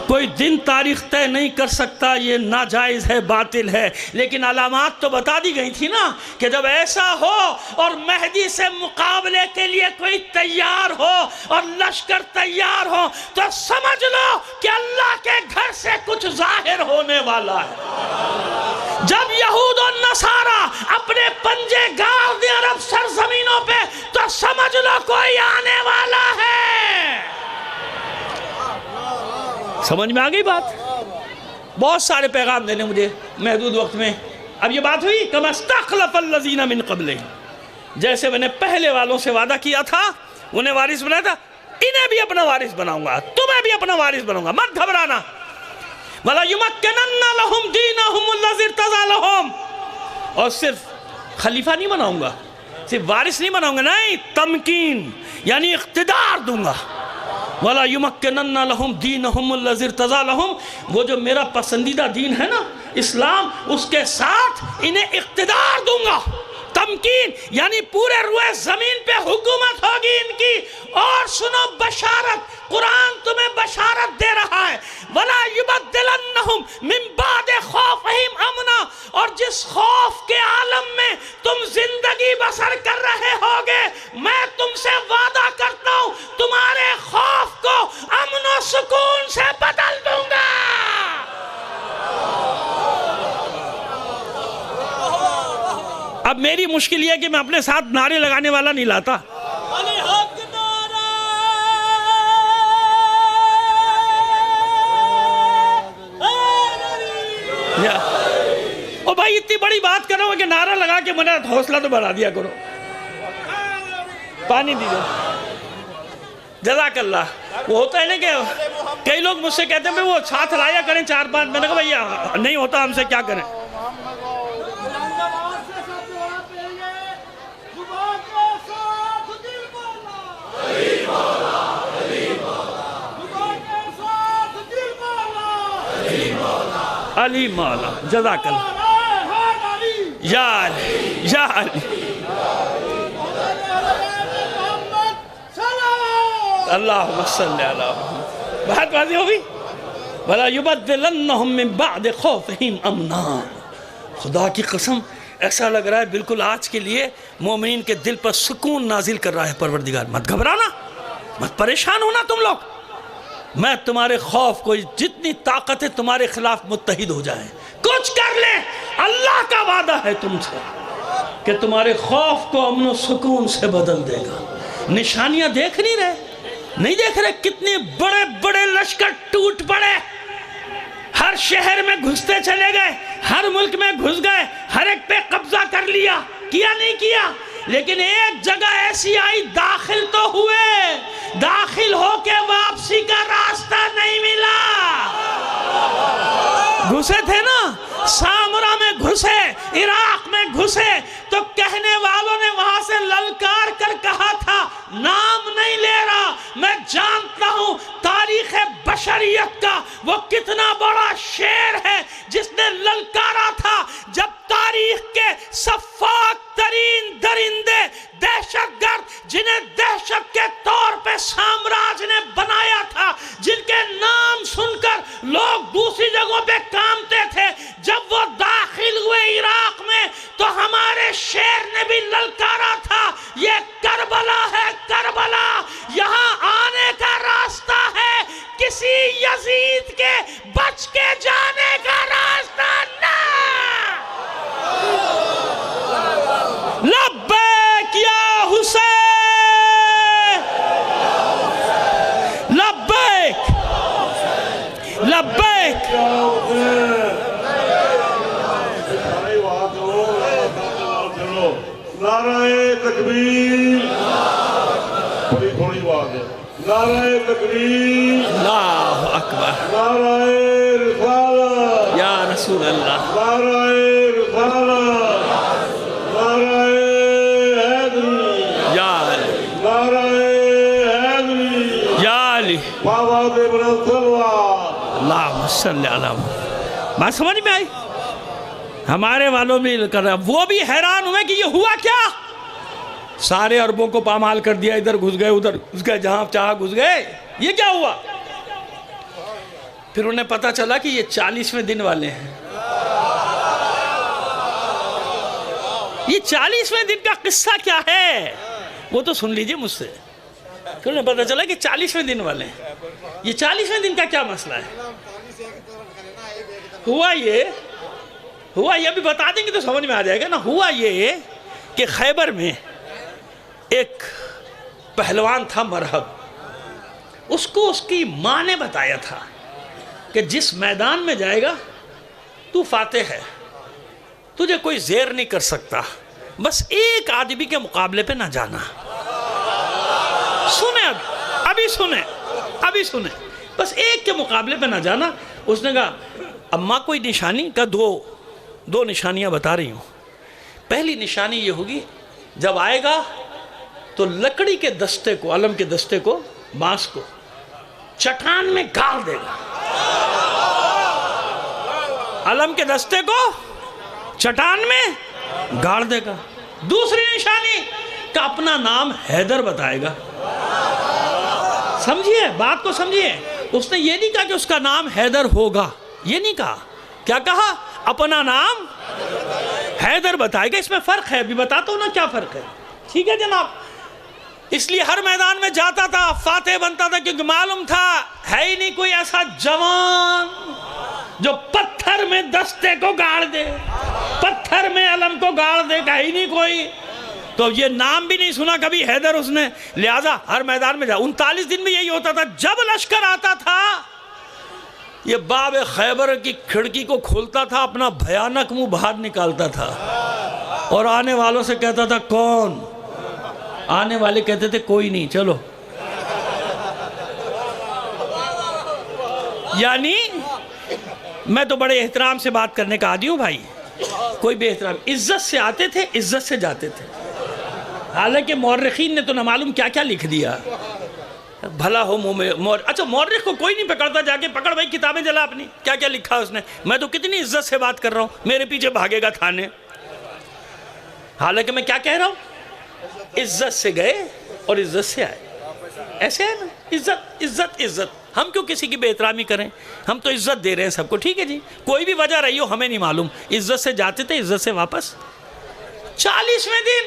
کوئی دن تاریخ طے نہیں کر سکتا، یہ ناجائز ہے، باطل ہے. لیکن علامات تو بتا دی گئی تھی نا کہ جب ایسا ہو اور مہدی سے مقابلے کے لیے کوئی تیار ہو اور لشکر تیار ہو تو سمجھ لو کہ اللہ کے گھر سے کچھ ظاہر ہونے والا ہے. جب یہود و نصارہ اپنے پنجے گاڑ دیں عرب سرزمینوں پہ تو سمجھ لو کوئی آنے والا ہے. سمجھ میں آ گئی بات؟ بہت سارے پیغام دینے مجھے محدود وقت میں. اب یہ بات ہوئی کما استخلف الذین من قبلہم، جیسے میں نے پہلے والوں سے وعدہ کیا تھا، انہیں وارث بنایا تھا، انہیں بھی اپنا وارث بناؤں گا، تمہیں بھی اپنا وارث بناؤں گا. مت گھبرانا. وَلَا يُمَكَّنَنَّ لَهُمْ دِينَهُمُ الَّذِي ارْتَضَىٰ لَهُمْ. اور صرف خلیفہ نہیں بناؤں گا، صرف وارث نہیں بناؤں گا، نہیں، تمکین یعنی اقتدار دوں گا. وَلَا يُمَكِّنَنَّ لَهُمْ دِينَهُمُ الَّذِي ارْتَضَىٰ لَهُمْ. وہ جو میرا پسندیدہ دین ہے نا اسلام، اس کے ساتھ انہیں اقتدار دوں گا. تمکین یعنی پورے روئے زمین پہ حکومت ہوگی ان کی. اور سنو بشارت، قرآن تمہیں بشارت دے رہا ہے. وَلَا يُبَدِّلَنَّهُمْ مِن بَعْدِ خَوْفِهِمْ أَمْنًا. اور جس خوف کے عالم میں تم زندگی بسر کر رہے ہوگے، میں تم سے وعدہ کرتا ہوں تمہارے خوف کو امن و سکون سے بدل دوں گا. اب میری مشکل یہ ہے کہ میں اپنے ساتھ نعرے لگانے والا نہیں لاتا. او بھائی اتنی بڑی بات کرو کہ نعرہ لگا کے میرا حوصلہ تو بڑھا دیا کرو. پانی دیجیے. جزاک اللہ. وہ ہوتا ہے نا کہ کئی لوگ مجھ سے کہتے ہیں بھئی وہ ساتھ لایا کریں 4-5. میں نے کہا بھئی نہیں ہوتا ہم سے کیا کریں. علی مولا جزاک اللہ. یا علی یا علی. اللہم صلی علی محمد. بات واضح ہوگی. وَلَا يُبَدِّلَنَّهُم مِّن بَعْدِ خَوْفِهِمْ أَمْنًا. خدا کی قسم ایسا لگ رہا ہے بالکل آج کے لیے مومنین کے دل پر سکون نازل کر رہا ہے پروردگار. مت گھبرانا، مت پریشان ہونا تم لوگ. میں تمہارے خوف کو جتنی طاقت ہے تمہارے خلاف متحد ہو جائیں، کچھ کر لیں. اللہ کا وعدہ ہے تم سے کہ تمہارے خوف کو امن و سکون سے بدل دے گا. نشانیاں دیکھ نہیں رہے؟ نہیں دیکھ رہے کتنے بڑے بڑے لشکر ٹوٹ پڑے، ہر شہر میں گھستے چلے گئے، ہر ملک میں گھس گئے، ہر ایک پہ قبضہ کر لیا. کیا نہیں کیا؟ لیکن ایک جگہ ایسی آئی داخل تو ہوئے، داخل ہو کے واپسی کا راستہ نہیں ملا. گھسے تھے نا، سامرا میں گھسے، عراق میں گھسے تو کہنے والوں نے وہاں سے للکار کر کہا تھا نام نہیں لے رہا، میں جانتا ہوں تاریخ بشریت کا وہ کتنا بڑا شیر ہے جس نے للکارا تھا جب تاریخ کے سفاک ترین درندے دہشت گرد جنہیں دہشت کے طور پہ سامراج نے بنایا تھا، جن کے نام سن کر لوگ دوسری جگہوں پہ کامتے تھے، جب وہ داخل ہوئے عراق میں تو ہمارے شیر نے بھی للکارا تھا یہ کربلا ہے، کربلا یہاں آنے کا راستہ ہے، کسی یزید کے بچ کے جانے کا راستہ نہ. لبیک یا حسین، لبیک لبیک. نعرہ تکبیر. بڑی تھوڑی بات ہے. نعرہ تکبیر. اللہ اکبر. نعرہ رسالت. یا رسول اللہ. نعرہ رسالت. نعرہ حیدری. یا علی. نعرہ حیدری. یا علی. بابا دے بلند صلوات. اللہم صلی علی محمد. بات سمجھ میں آئی؟ ہمارے والوں بھی کر رہا، وہ بھی حیران ہوئے کہ یہ ہوا کیا. سارے عربوں کو پامال کر دیا، ادھر گھس گئے ادھر گھس گئے، جہاں چاہا گھس گئے، یہ کیا ہوا. پھر انہیں پتا چلا کہ یہ 40ویں دن والے ہیں. یہ 40ویں دن کا قصہ کیا ہے وہ تو سن لیجئے مجھ سے. پھر انہیں پتا چلا کہ 40ویں دن والے ہیں. یہ 40ویں دن کا کیا مسئلہ ہے. ہوا یہ ابھی بتا دیں گے تو سمجھ میں آ جائے گا نا. ہوا یہ کہ خیبر میں ایک پہلوان تھا مرہب، اس کو اس کی ماں نے بتایا تھا کہ جس میدان میں جائے گا تو فاتح ہے، تجھے کوئی زیر نہیں کر سکتا، بس ایک آدمی کے مقابلے پہ نہ جانا. سنیں ابھی سنیں بس ایک کے مقابلے پہ نہ جانا. اس نے کہا اماں کوئی نشانی کا دو نشانیاں بتا رہی ہوں. پہلی نشانی یہ ہوگی جب آئے گا تو لکڑی کے دستے کو، علم کے دستے کو، بانس کو چٹان میں گاڑ دے گا. علم کے دستے کو چٹان میں گاڑ دے گا. دوسری نشانی کہ اپنا نام حیدر بتائے گا. سمجھیے بات کو سمجھیے. اس نے یہ نہیں کہا کہ اس کا نام حیدر ہوگا، یہ نہیں کہا. کیا کہا؟ اپنا نام حیدر بتائے گا. اس میں فرق ہے، ابھی بتاتا ہوں نا کیا فرق ہے. ٹھیک ہے جناب. اس لیے ہر میدان میں جاتا تھا، فاتح بنتا تھا، کیونکہ معلوم تھا ہے ہی نہیں کوئی ایسا جوان جو پتھر میں دستے کو گاڑ دے، پتھر میں علم کو گاڑ دے، ہے ہی نہیں کوئی. تو یہ نام بھی نہیں سنا کبھی حیدر اس نے. لہٰذا ہر میدان میں 39 دن میں یہی ہوتا تھا. جب لشکر آتا تھا یہ باب خیبر کی کھڑکی کو کھولتا تھا، اپنا بھیانک منہ باہر نکالتا تھا اور آنے والوں سے کہتا تھا کون؟ آنے والے کہتے تھے کوئی نہیں، چلو. یعنی میں تو بڑے احترام سے بات کرنے کا عادی ہوں بھائی، کوئی بے احترام، عزت سے آتے تھے، عزت سے جاتے تھے. حالانکہ مورخین نے تو نہ معلوم کیا کیا لکھ دیا. بھلا ہو اچھا مورخ کو کوئی نہیں پکڑتا، جا کے پکڑ بھائی کتابیں جلا اپنی، کیا کیا لکھا اس نے. میں تو کتنی عزت سے بات کر رہا ہوں، میرے پیچھے بھاگے گا تھانے. حالانکہ میں کیا کہہ رہا ہوں، عزت سے گئے اور عزت سے آئے. ایسے ہے نا، عزت عزت عزت. ہم کیوں کسی کی بے احترامی کریں، ہم تو عزت دے رہے ہیں سب کو. ٹھیک ہے جی، کوئی بھی وجہ رہی ہو ہمیں نہیں معلوم، عزت سے جاتے تھے، عزت سے واپس. 40ویں دن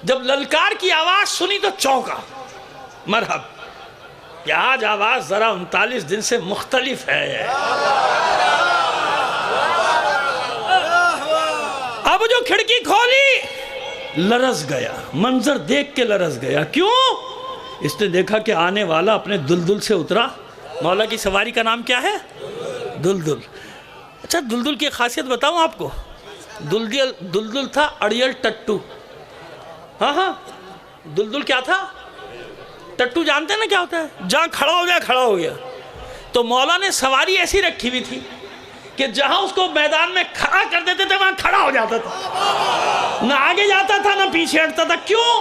جب للکار کی آواز سنی تو چونکا. مرحب کہ آج آواز ذرا 39 دن سے مختلف ہے. اب جو کھڑکی کھولی لرز گیا، منظر دیکھ کے لرز گیا. کیوں؟ اس نے دیکھا کہ آنے والا اپنے دلدل سے اترا. مولا کی سواری کا نام کیا ہے؟ دلدل. اچھا دلدل کی خاصیت بتاؤں آپ کو. دلدل تھا اڑیل ٹٹو. ہاں دلدل کیا تھا؟ ٹٹو جانتے ہیں نا کیا ہوتا ہے؟ جہاں کھڑا ہو گیا کھڑا ہو گیا. تو مولا نے سواری ایسی رکھی ہوئی تھی کہ جہاں اس کو میدان میں کھڑا کر دیتے تھے وہاں کھڑا ہو جاتا تھا، نہ آگے جاتا تھا نہ پیچھے ہٹتا تھا. کیوں؟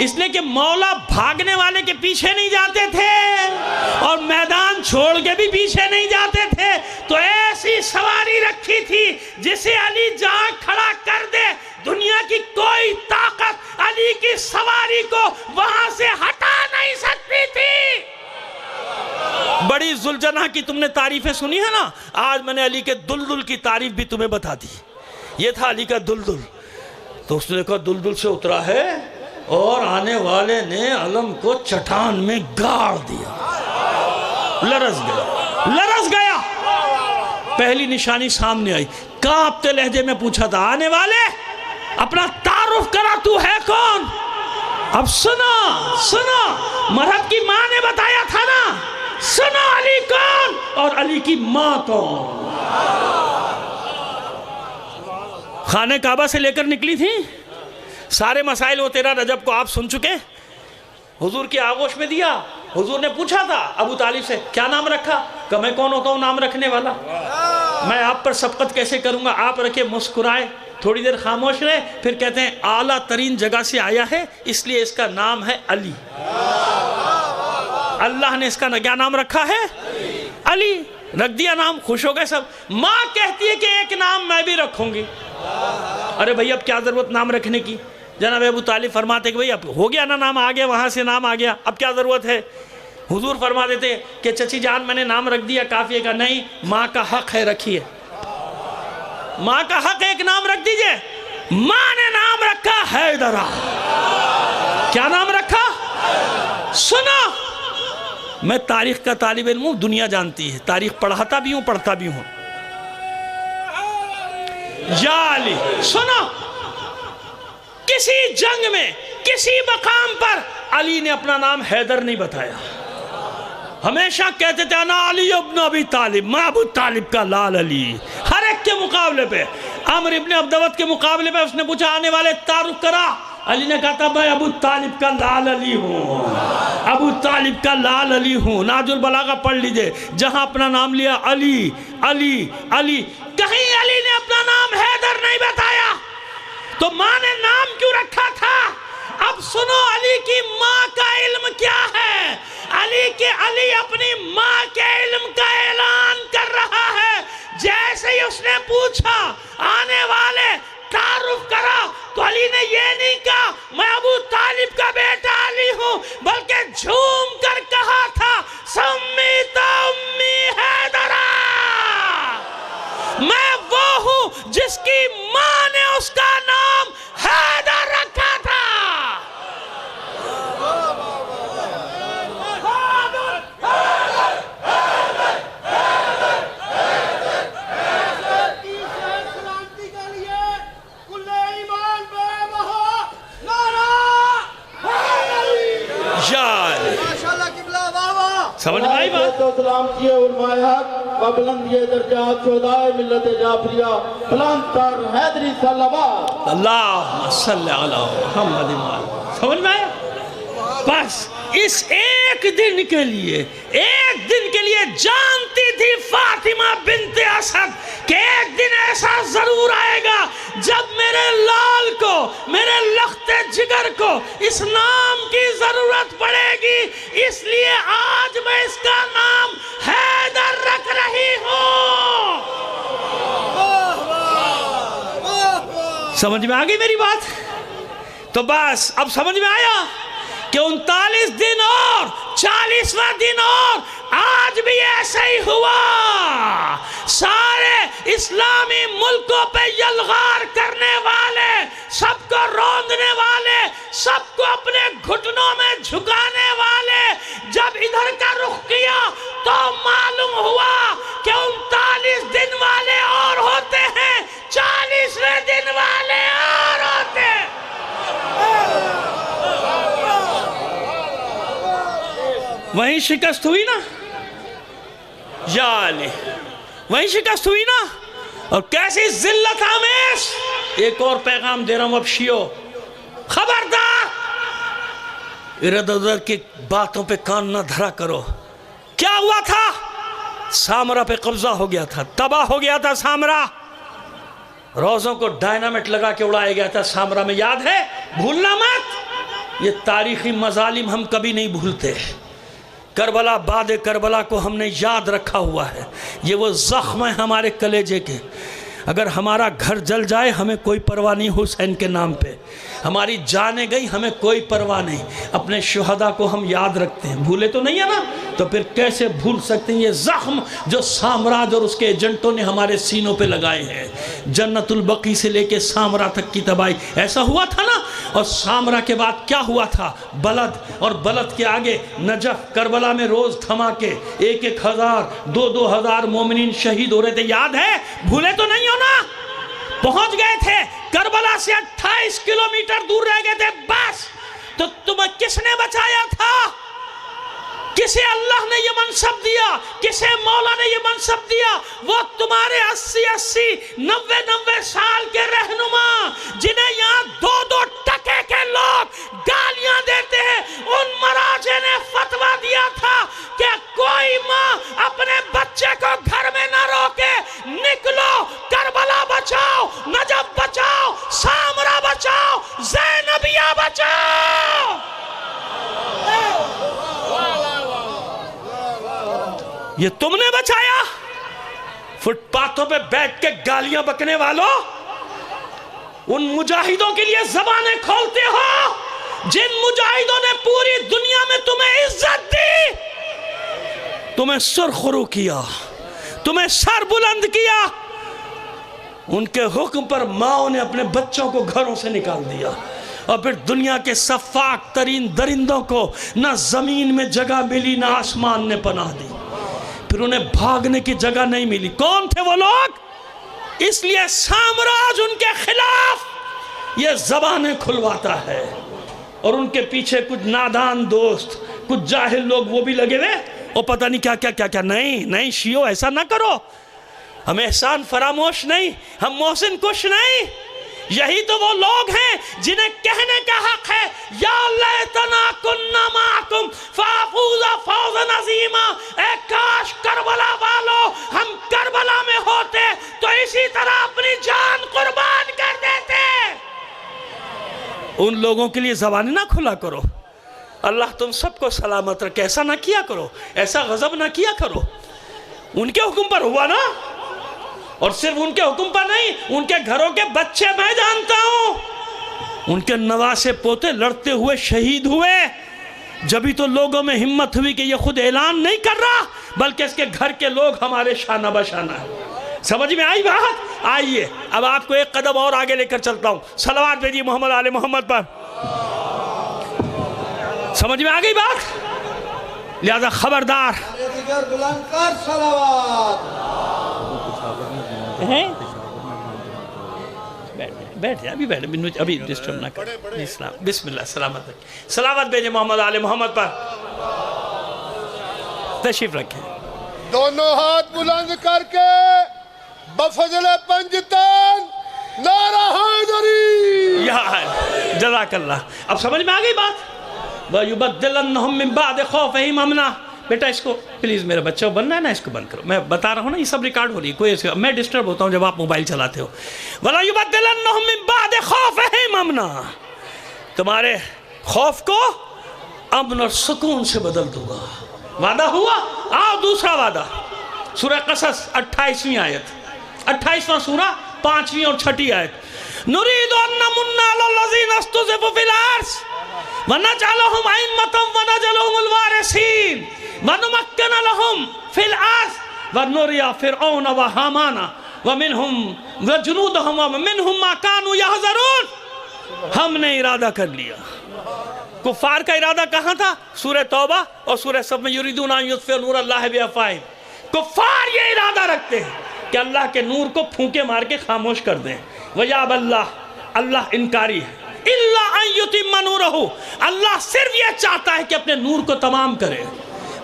اس لیے کہ مولا بھاگنے والے کے پیچھے نہیں جاتے تھے اور میدان چھوڑ کے بھی پیچھے نہیں جاتے تھے. تو ایسی سواری رکھی تھی جسے علی جہاں کھڑا کر دے دنیا کی کوئی طاقت علی کی سواری کو وہاں سے ہٹا نہیں سکتی تھی. بڑی ذوالجناح کی تم نے تعریفیں سنی ہے نا، آج میں نے علی کے دلدل کی تعریف بھی تمہیں بتا دی. یہ تھا علی کا دلدل. تو اس نے کہا دلدل سے اترا ہے اور آنے والے نے علم کو چٹان میں گاڑ دیا. لرز گیا لرز گیا. پہلی نشانی سامنے آئی. کانپتے لہجے میں پوچھا تھا آنے والے اپنا تعارف کرا، تو ہے کون؟ اب سنا مرحب کی ماں نے بتایا تھا نا. سنا علی کون اور علی کی ماں کون. خانہ کعبہ سے لے کر نکلی تھی. سارے مسائل وہ 13 رجب کو آپ سن چکے. حضور کی آغوش میں دیا. حضور نے پوچھا تھا ابو طالب سے کیا نام رکھا؟ کہ میں کون ہوتا ہوں نام رکھنے والا؟ میں آپ پر سبقت کیسے کروں گا؟ آپ رکھے مسکرائے، تھوڑی دیر خاموش رہے، پھر کہتے ہیں اعلیٰ ترین جگہ سے آیا ہے اس لیے اس کا نام ہے علی. اللہ نے اس کا کیا نام رکھا ہے؟ علی. رکھ دیا نام، خوش ہو گئے سب. ماں کہتی ہے کہ ایک نام میں بھی رکھوں گی. ارے بھئی اب کیا ضرورت نام رکھنے کی؟ جناب ابو طالب فرماتے کہ بھئی اب ہو گیا نا، نام آ گیا، وہاں سے نام آ گیا، اب کیا ضرورت ہے؟ حضور فرما دیتے کہ چچی جان میں نے نام رکھ دیا کافی ہے. کہ نہیں، ماں کا حق ہے، رکھیے. ماں کا حق ہے، ایک نام رکھ دیجئے. ماں نے نام رکھا حیدرہ. کیا نام رکھا؟ سنا، میں تاریخ کا طالب علم ہوں، دنیا جانتی ہے، تاریخ پڑھاتا بھی ہوں پڑھتا بھی ہوں. یا علی. سنا، کسی جنگ میں کسی مقام پر علی نے اپنا نام حیدر نہیں بتایا. ہمیشہ کہتے تھے انا علی ابن ابی طالب، میں ابو طالب کا لال علی. ہر ایک کے مقابلے پہ، عمر ابن عبدوت کے مقابلے پہ اس نے پوچھا آنے والے تعارف کرا. علی نے کہا تھا میں ابو طالب کا لال علی ہوں، ابو طالب کا لال علی ہوں. ناج البلاغہ پڑھ لیجئے، جہاں اپنا نام لیا علی علی علی، کہیں علی نے اپنا نام حیدر نہیں بتایا. تو ماں نے نام کیوں رکھا تھا؟ اب سنو علی کی ماں کا علم کیا ہے. علی اپنی ماں کے علم کا اعلان کر رہا ہے. جیسے ہی اس نے پوچھا آنے والے تعارف کرا تو علی نے یہ نہیں کہا میں ابو طالب کا بیٹا علی ہوں، بلکہ جھوم کر کہا تھا سمیت امی حیدرہ، میں وہ ہوں جس کی ماں نے اس کا نام حیدر رکھا تھا. سمجھ میں آئی بات؟ سلام کیے علماء حق و بلند یہ درجات شہدائے ملت جعفریہ بلند تر حیدری صلوات. اللہم صلی علی محمد. سمجھ میں آیا؟ بس اس ایک دن کے لیے جانتی تھی فاطمہ بنت اسد کہ ایک دن ایسا ضرور آئے گا جب میرے لال کو، میرے لخت جگر کو اس نام کی ضرورت پڑے گی، اس لیے آج میں اس کا نام حیدر رکھ رہی ہوں۔ سمجھ میں آگئی میری بات؟ تو بس اب سمجھ میں آیا کہ 39 دن اور 40واں دن اور آج بھی ایسا ہی ہوا۔ سارے اسلامی ملکوں پہ یلغار کرنے والے، سب کو روندنے والے، سب کو اپنے گھٹنوں میں جھکانے والے جب ادھر کا رخ کیا تو معلوم ہوا کہ 39 دن والے اور ہوتے ہیں، 40ویں دن والے اور ہوتے ہیں۔ وہیں شکست ہوئی نا، یا علی، وہیں شکست ہوئی نا۔ اور کیسی ذلت آمیز۔ ایک اور پیغام دے رہا ہوں اب شیعو، خبردار ارد ادھر کی باتوں پہ کان نہ دھرا کرو۔ کیا ہوا تھا؟ سامرا پہ قبضہ ہو گیا تھا، تباہ ہو گیا تھا سامرا، روزوں کو ڈائنامٹ لگا کے اڑایا گیا تھا سامرا میں، یاد ہے؟ بھولنا مت، یہ تاریخی مظالم ہم کبھی نہیں بھولتے۔ کربلا، بعد کربلا کو ہم نے یاد رکھا ہوا ہے، یہ وہ زخم ہے ہمارے کلیجے کے۔ اگر ہمارا گھر جل جائے ہمیں کوئی پرواہ نہیں حسین کے نام پہ، ہماری جانیں گئی ہمیں کوئی پرواہ نہیں، اپنے شہداء کو ہم یاد رکھتے ہیں، بھولے تو نہیں ہے نا؟ تو پھر کیسے بھول سکتے ہیں یہ زخم جو سامراج اور اس کے ایجنٹوں نے ہمارے سینوں پہ لگائے ہیں؟ جنت البقیع سے لے کے سامرا تک کی تباہی، ایسا ہوا تھا نا؟ اور سامرا کے بعد کیا ہوا تھا؟ بلد، اور بلد کے آگے نجف، کربلا میں روز دھماکے، 1,000 2,000 مومنین شہید ہو رہے تھے، یاد ہے؟ بھولے تو نہیں ہو نا؟ پہنچ گئے تھے کربلا سے 28 کلومیٹر دور رہ گئے تھے بس۔ تو تمہیں کس نے بچایا تھا؟ کسے اللہ نے یہ منصب دیا؟ کسے مولا نے یہ منصب دیا؟ وہ تمہارے 80 90 سال کے رہنما جنہیں یہاں 2 ٹکے کے لوگ گالیاں دیتے ہیں، ان مراجع نے فتویٰ دیا تھا کہ کوئی ماں اپنے بچے کو گھر میں نہ روکے، نکلو، کربلا بچاؤ، نجف بچاؤ، سامرا بچاؤ، زینبیہ بچاؤ۔ یہ تم نے بچایا؟ فٹ پاتھوں پہ بیٹھ کے گالیاں بکنے والوں، ان مجاہدوں کے لیے زبانیں کھولتے ہو جن مجاہدوں نے پوری دنیا میں تمہیں عزت دی، تمہیں سرخرو کیا، تمہیں سر بلند کیا، ان کے حکم پر ماؤں نے اپنے بچوں کو گھروں سے نکال دیا، اور پھر دنیا کے صفاک ترین درندوں کو نہ زمین میں جگہ ملی نہ آسمان نے پناہ دی، پھر انہیں بھاگنے کی جگہ نہیں ملی۔ کون تھے وہ لوگ؟ اس لیے سامراج ان کے خلاف یہ زبانیں کھلواتا ہے، اور ان کے پیچھے کچھ نادان دوست، کچھ جاہل لوگ وہ بھی لگے ہوئے، وہ پتہ نہیں کیا۔ نہیں شیعو ایسا نہ کرو، ہم احسان فراموش نہیں، ہم محسن کش نہیں۔ یہی تو وہ لوگ ہیں جنہیں کہنے کا حق ہے، یا لیتنا کننا معکم فافوز فوزا عظیما، اے کاش کربلا والو ہم کربلا میں ہوتے تو اسی طرح اپنی جان قربان کر دیتے۔ ان لوگوں کے لیے زبانیں نہ کھلا کرو، اللہ تم سب کو سلامت رکھے، ایسا نہ کیا کرو، ایسا غضب نہ کیا کرو۔ ان کے حکم پر ہوا نا، اور صرف ان کے حکم پر نہیں، ان کے گھروں کے بچے میں جانتا ہوں، ان کے نواسے پوتے لڑتے ہوئے شہید ہوئے، جبھی تو لوگوں میں ہمت ہوئی کہ یہ خود اعلان نہیں کر رہا بلکہ اس کے گھر کے لوگ ہمارے شانہ بشانہ ہیں۔ سمجھ میں آئی بات؟ آئیے اب آپ کو ایک قدم اور آگے لے کر چلتا ہوں، صلوات بھیجیے محمد آل محمد پر۔ سمجھ میں آگئی بات؟ لہذا خبردار، بلند کر صلوات۔ بیٹھ جائے، ابھی بیٹھے، ابھی ڈسٹرب نہ کریں۔ بسم اللہ، سلامت رکھیں، سلامت بھیجیں محمد آل محمد پر، تشریف رکھیں۔ دونوں ہاتھ بلند کر کے بفضل پنجتن نعرہ حیدری۔ یا جزاک اللہ۔ اب سمجھ میں آگئی بات؟ وَيُبَدِّلَنَّهُم مِّن بَعْدِ خَوْفِهِمْ أَمْنًا. بیٹا اس کو پلیز میرا بچہ بننا ہے نا، اس کو بند کرو. میں بتا رہا ہوں نا، یہ سب ریکارڈ ہو رہی ہے، کوئی میں ڈسٹرب ہوتا ہوں جب آپ موبائل چلاتے ہو. وَلَا يُبَدِّلَنَّهُم مِّن بَعْدِ خَوْفِهِمْ أَمْنًا. تمہارے خوف کو امن اور سکون سے بدل دوں گا. وعدہ ہوا. آؤ دوسرا وعدہ، سورہ قصص 28ویں آیت، 28واں سورہ 5ویں اور 6ٹھی آیت. نُرِيدُ أَن نَّمُنَّ عَلَى الَّذِينَ اسْتُضْعِفُوا فِي الْأَرْضِ وَنَجْعَلَهُمْ أَئِمَّةً وَنَجْعَلَهُمُ الْوَارِثِينَ وَنُمَكِّنَ لَهُمْ فِي الْأَرْضِ وَنُرِيَ فِرْعَوْنَ وَهَامَانَ وَمِنْهُمْ وَجُنُودَهُمْ وَمِنْهُمْ مَا كَانُوا يَحْذَرُونَ. ہم نے ارادہ کر لیا. کفار کا ارادہ کہاں تھا؟ سورہ توبہ اور سورہ سب میں یریدون ان یطفئوا نور اللہ بافواہہم. کفار یہ ارادہ رکھتے ہیں کہ اللہ کے نور کو پھونکے مار کے خاموش کر دیں. وَيَأْبَى اللَّهُ، اللہ انکاری ہے. إِلَّا أَن يُتِمَّ نُورَهُ، اللہ صرف یہ چاہتا ہے کہ اپنے نور کو تمام کرے.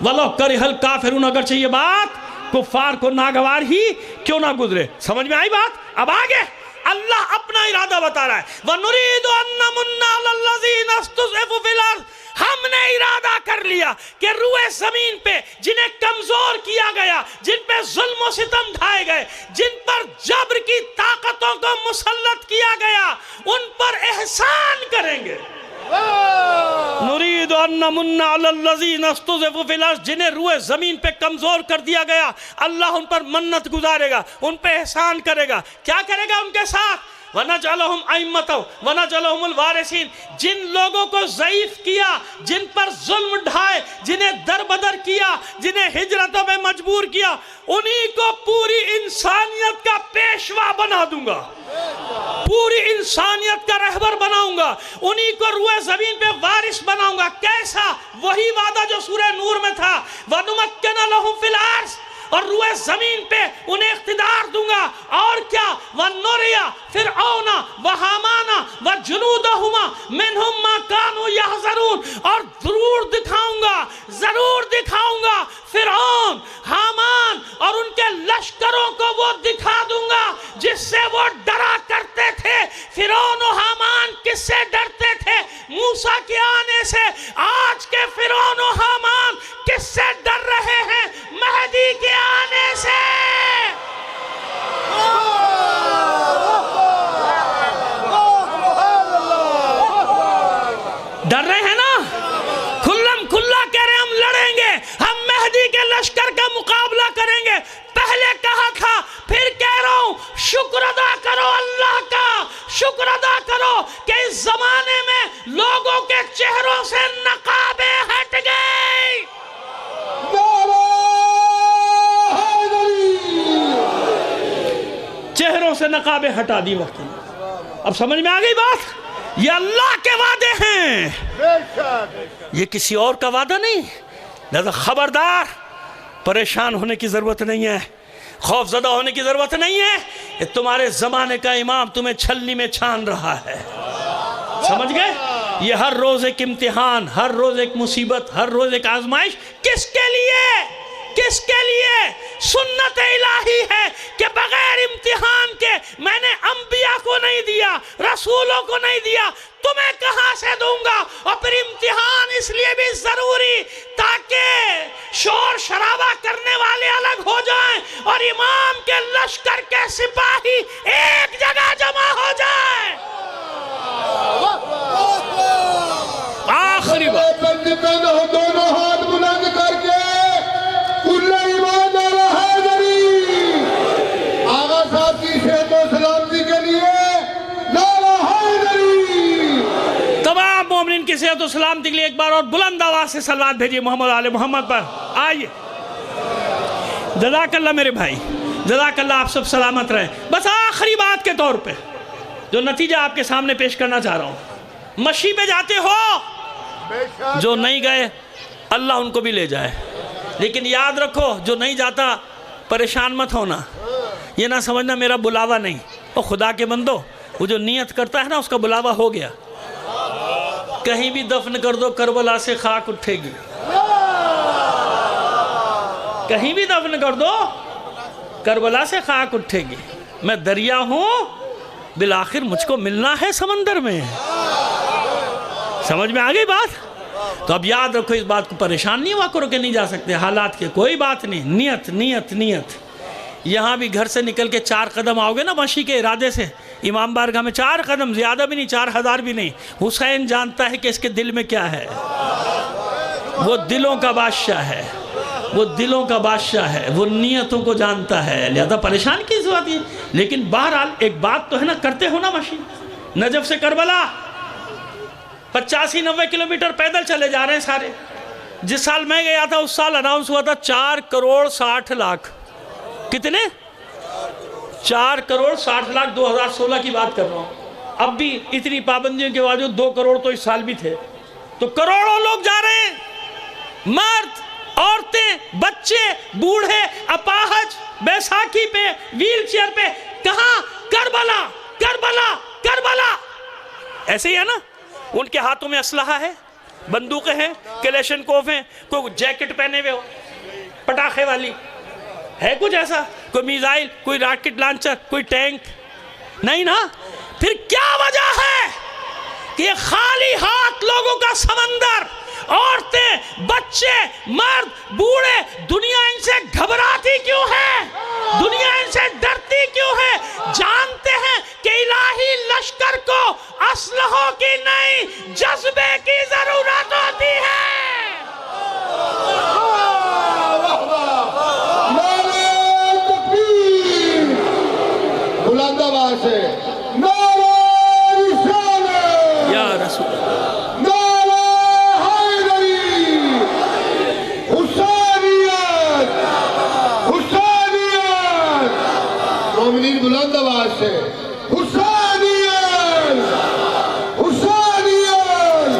وَلَوْ كَرِهَ الْكَافِرُونَ، اگرچہ یہ بات کفار کو ناگوار ہی کیوں نہ گزرے. سمجھ میں آئی بات؟ اب آگے اللہ اپنا ارادہ بتا رہا ہے. وَنُرِيدُ أَن نَّمُنَّ عَلَى الَّذِينَ اسْتُضْعِفُوا فِي الْأَرْضِ. ہم نے ارادہ کر لیا کہ روئے زمین پہ جنہیں کمزور کیا گیا، جن پہ ظلم و ستم ڈھائے گئے، جن پر جبر کی طاقتوں کو مسلط کیا گیا، ان پر احسان کریں گے. نُرِيدُ أَن نَّمُنَّ عَلَى الَّذِينَ اسْتُضْعِفُوا فِي الْأَرْضِ. جنہیں روئے زمین پہ کمزور کر دیا گیا، اللہ ان پر منت گزارے گا، ان پہ احسان کرے گا. کیا کرے گا ان کے ساتھ؟ وَنَجْعَلَهُمْ أَئِمَّةً وَنَجْعَلَهُمُ الْوَارِثِينَ. جن لوگوں کو ضعیف کیا، جن پر ظلم ڈھائے، جنہیں در بدر کیا، جنہیں ہجرتوں میں مجبور کیا، انہی کو پوری انسانیت کا پیشوا بنا دوں گا، پوری انسانیت کا رہبر بناؤں گا، انہی کو روئے زمین پہ وارث بناؤں گا. کیسا؟ وہی وعدہ جو سورہ نور میں تھا. وَنُمَكِّنَ لَهُمْ فِي الْأَرْضِ، اور روئے زمین پہ انہیں اقتدار دوں گا. اور کیا؟ وَنُرِيَ فِرْعَوْنَ وَهَامَانَ وَجُنُودَهُمَا مِنْهُمْ مَا كَانُوا يَحْذَرُونَ. اور ضرور دکھاؤں گا فرعون، حامان اور ان کے لشکروں کو وہ دکھا دوں گا جس سے وہ ڈرا کرتے تھے. فرعون و حامان کس سے ڈرتے تھے؟ موسیٰ کے آنے سے. آج کے فرعون و حامان کس سے ڈر رہے ہیں؟ مہدی کے آنے سے. ڈر رہے ہیں نا؟ کھلا کہہ رہے ہیں ہم لڑیں گے، ہم مہدی کے لشکر کا مقابلہ کریں گے. پہلے کہا تھا، پھر کہہ رہا ہوں، شکر ادا کرو اللہ کا، شکر ادا کرو کہ اس زمانے میں لوگوں کے چہروں سے نقابیں ہٹ گئی. چہروں سے نقابیں ہٹا دی وقت نے. اب سمجھ میں آ گئی بات؟ یہ اللہ کے وعدے ہیں، یہ کسی اور کا وعدہ نہیں. لہذا خبردار، پریشان ہونے کی ضرورت نہیں ہے، خوف زدہ ہونے کی ضرورت نہیں ہے. یہ تمہارے زمانے کا امام تمہیں چھلنی میں چھان رہا ہے. سمجھ گئے؟ یہ ہر روز ایک امتحان، ہر روز ایک مصیبت، ہر روز ایک آزمائش. کس کے لیے؟ کس کے لیے؟ سنت الہی ہے کہ بغیر امتحان کے میں نے انبیاء کو نہیں دیا، رسولوں کو نہیں دیا، تمہیں کہاں سے دوں گا؟ اور پھر امتحان اس لیے بھی ضروری تاکہ شور شرابہ کرنے والے الگ ہو جائیں اور امام کے لشکر کے سپاہی ایک جگہ جمع ہو جائیں. آخری بات، دونوں ہاتھ بلند کر کے کل ایمان اور حیدری. آغا صاحب کی صحت و سلامتی کے لیے نعرہ حیدری. تمام مومنین کی صحت و سلامتی کے لیے ایک بار اور بلند آواز سے صلوات بھیجیے محمد آل محمد پر. آئیے. جزاک اللہ میرے بھائی، جزاک اللہ، آپ سب سلامت رہیں. بس آخری بات کے طور پہ جو نتیجہ آپ کے سامنے پیش کرنا چاہ رہا ہوں. مشی پہ جاتے ہو، جو نہیں گئے اللہ ان کو بھی لے جائے، لیکن یاد رکھو جو نہیں جاتا پریشان مت ہونا. یہ نہ سمجھنا میرا بلاوا نہیں. اور خدا کے بندو، وہ جو نیت کرتا ہے نا اس کا بلاوا ہو گیا. کہیں بھی دفن کر دو کربلا سے خاک اٹھے گی. کہیں بھی دفن کر دو کربلا سے خاک اٹھے گی. میں دریا ہوں، بالآخر مجھ کو ملنا ہے سمندر میں. سمجھ میں آ گئی بات؟ تو اب یاد رکھو اس بات کو، پریشان نہیں ہوا کرو کہ نہیں جا سکتے حالات کے، کوئی بات نہیں، نیت نیت نیت۔ یہاں بھی گھر سے نکل کے 4 قدم آؤ گے نا مشی کے ارادے سے امام بارگاہ میں، 4 قدم، زیادہ بھی نہیں، 4000 بھی نہیں، حسین جانتا ہے کہ اس کے دل میں کیا ہے، وہ دلوں کا بادشاہ ہے، وہ دلوں کا بادشاہ ہے، وہ نیتوں کو جانتا ہے، لہذا پریشان کی ضرورت ہے۔ لیکن بہرحال ایک بات تو ہے نا، کرتے ہو نا مشی، نجف سے کربلا 85-90 کلومیٹر پیدل چلے جا رہے ہیں سارے۔ جس سال میں گیا تھا اس سال اناؤنس ہوا تھا 4 کروڑ 60 لاکھ، کتنے؟ 4 کروڑ 60 لاکھ 2016 کی بات کر رہا ہوں۔ اب بھی اتنی پابندیوں کے باوجود 2 کروڑ تو اس سال بھی تھے، تو کروڑوں لوگ جا رہے ہیں، مرد، عورتیں، بچے، بوڑھے، اپاہج، بیساکھی پہ، ویل چیئر پہ، کہاں؟ کربلا، کربلا، کربلا۔ ایسے ہی ہے نا، ان کے ہاتھوں میں اسلحہ ہے، بندوقیں ہیں، کلیشن کوف ہیں، کوئی جیکٹ پہنے ہوئے ہو پٹاخے والی، ہے کچھ ایسا؟ کوئی میزائل، کوئی راکٹ لانچر، کوئی ٹینک؟ نہیں نا۔ پھر کیا وجہ ہے کہ یہ خالی ہاتھ لوگوں کا سمندر، عورتیں، بچے، مرد، بوڑھے، دنیا ان سے گھبراتی کیوں ہے؟ دنیا ان سے ڈرتی کیوں ہے؟ جانتے ہیں کہ الہی لشکر کو اسلحوں کی نہیں، جذبے کی ضرورت ہوتی ہے۔ نعرہ تکبیر، بلند آواز سے نعرہ رسالت، یا رسول اللہ، نعرہ حیدری، حسینیت، حسینیت، مومنین بلند آواز سے حسینیت، حسینیت،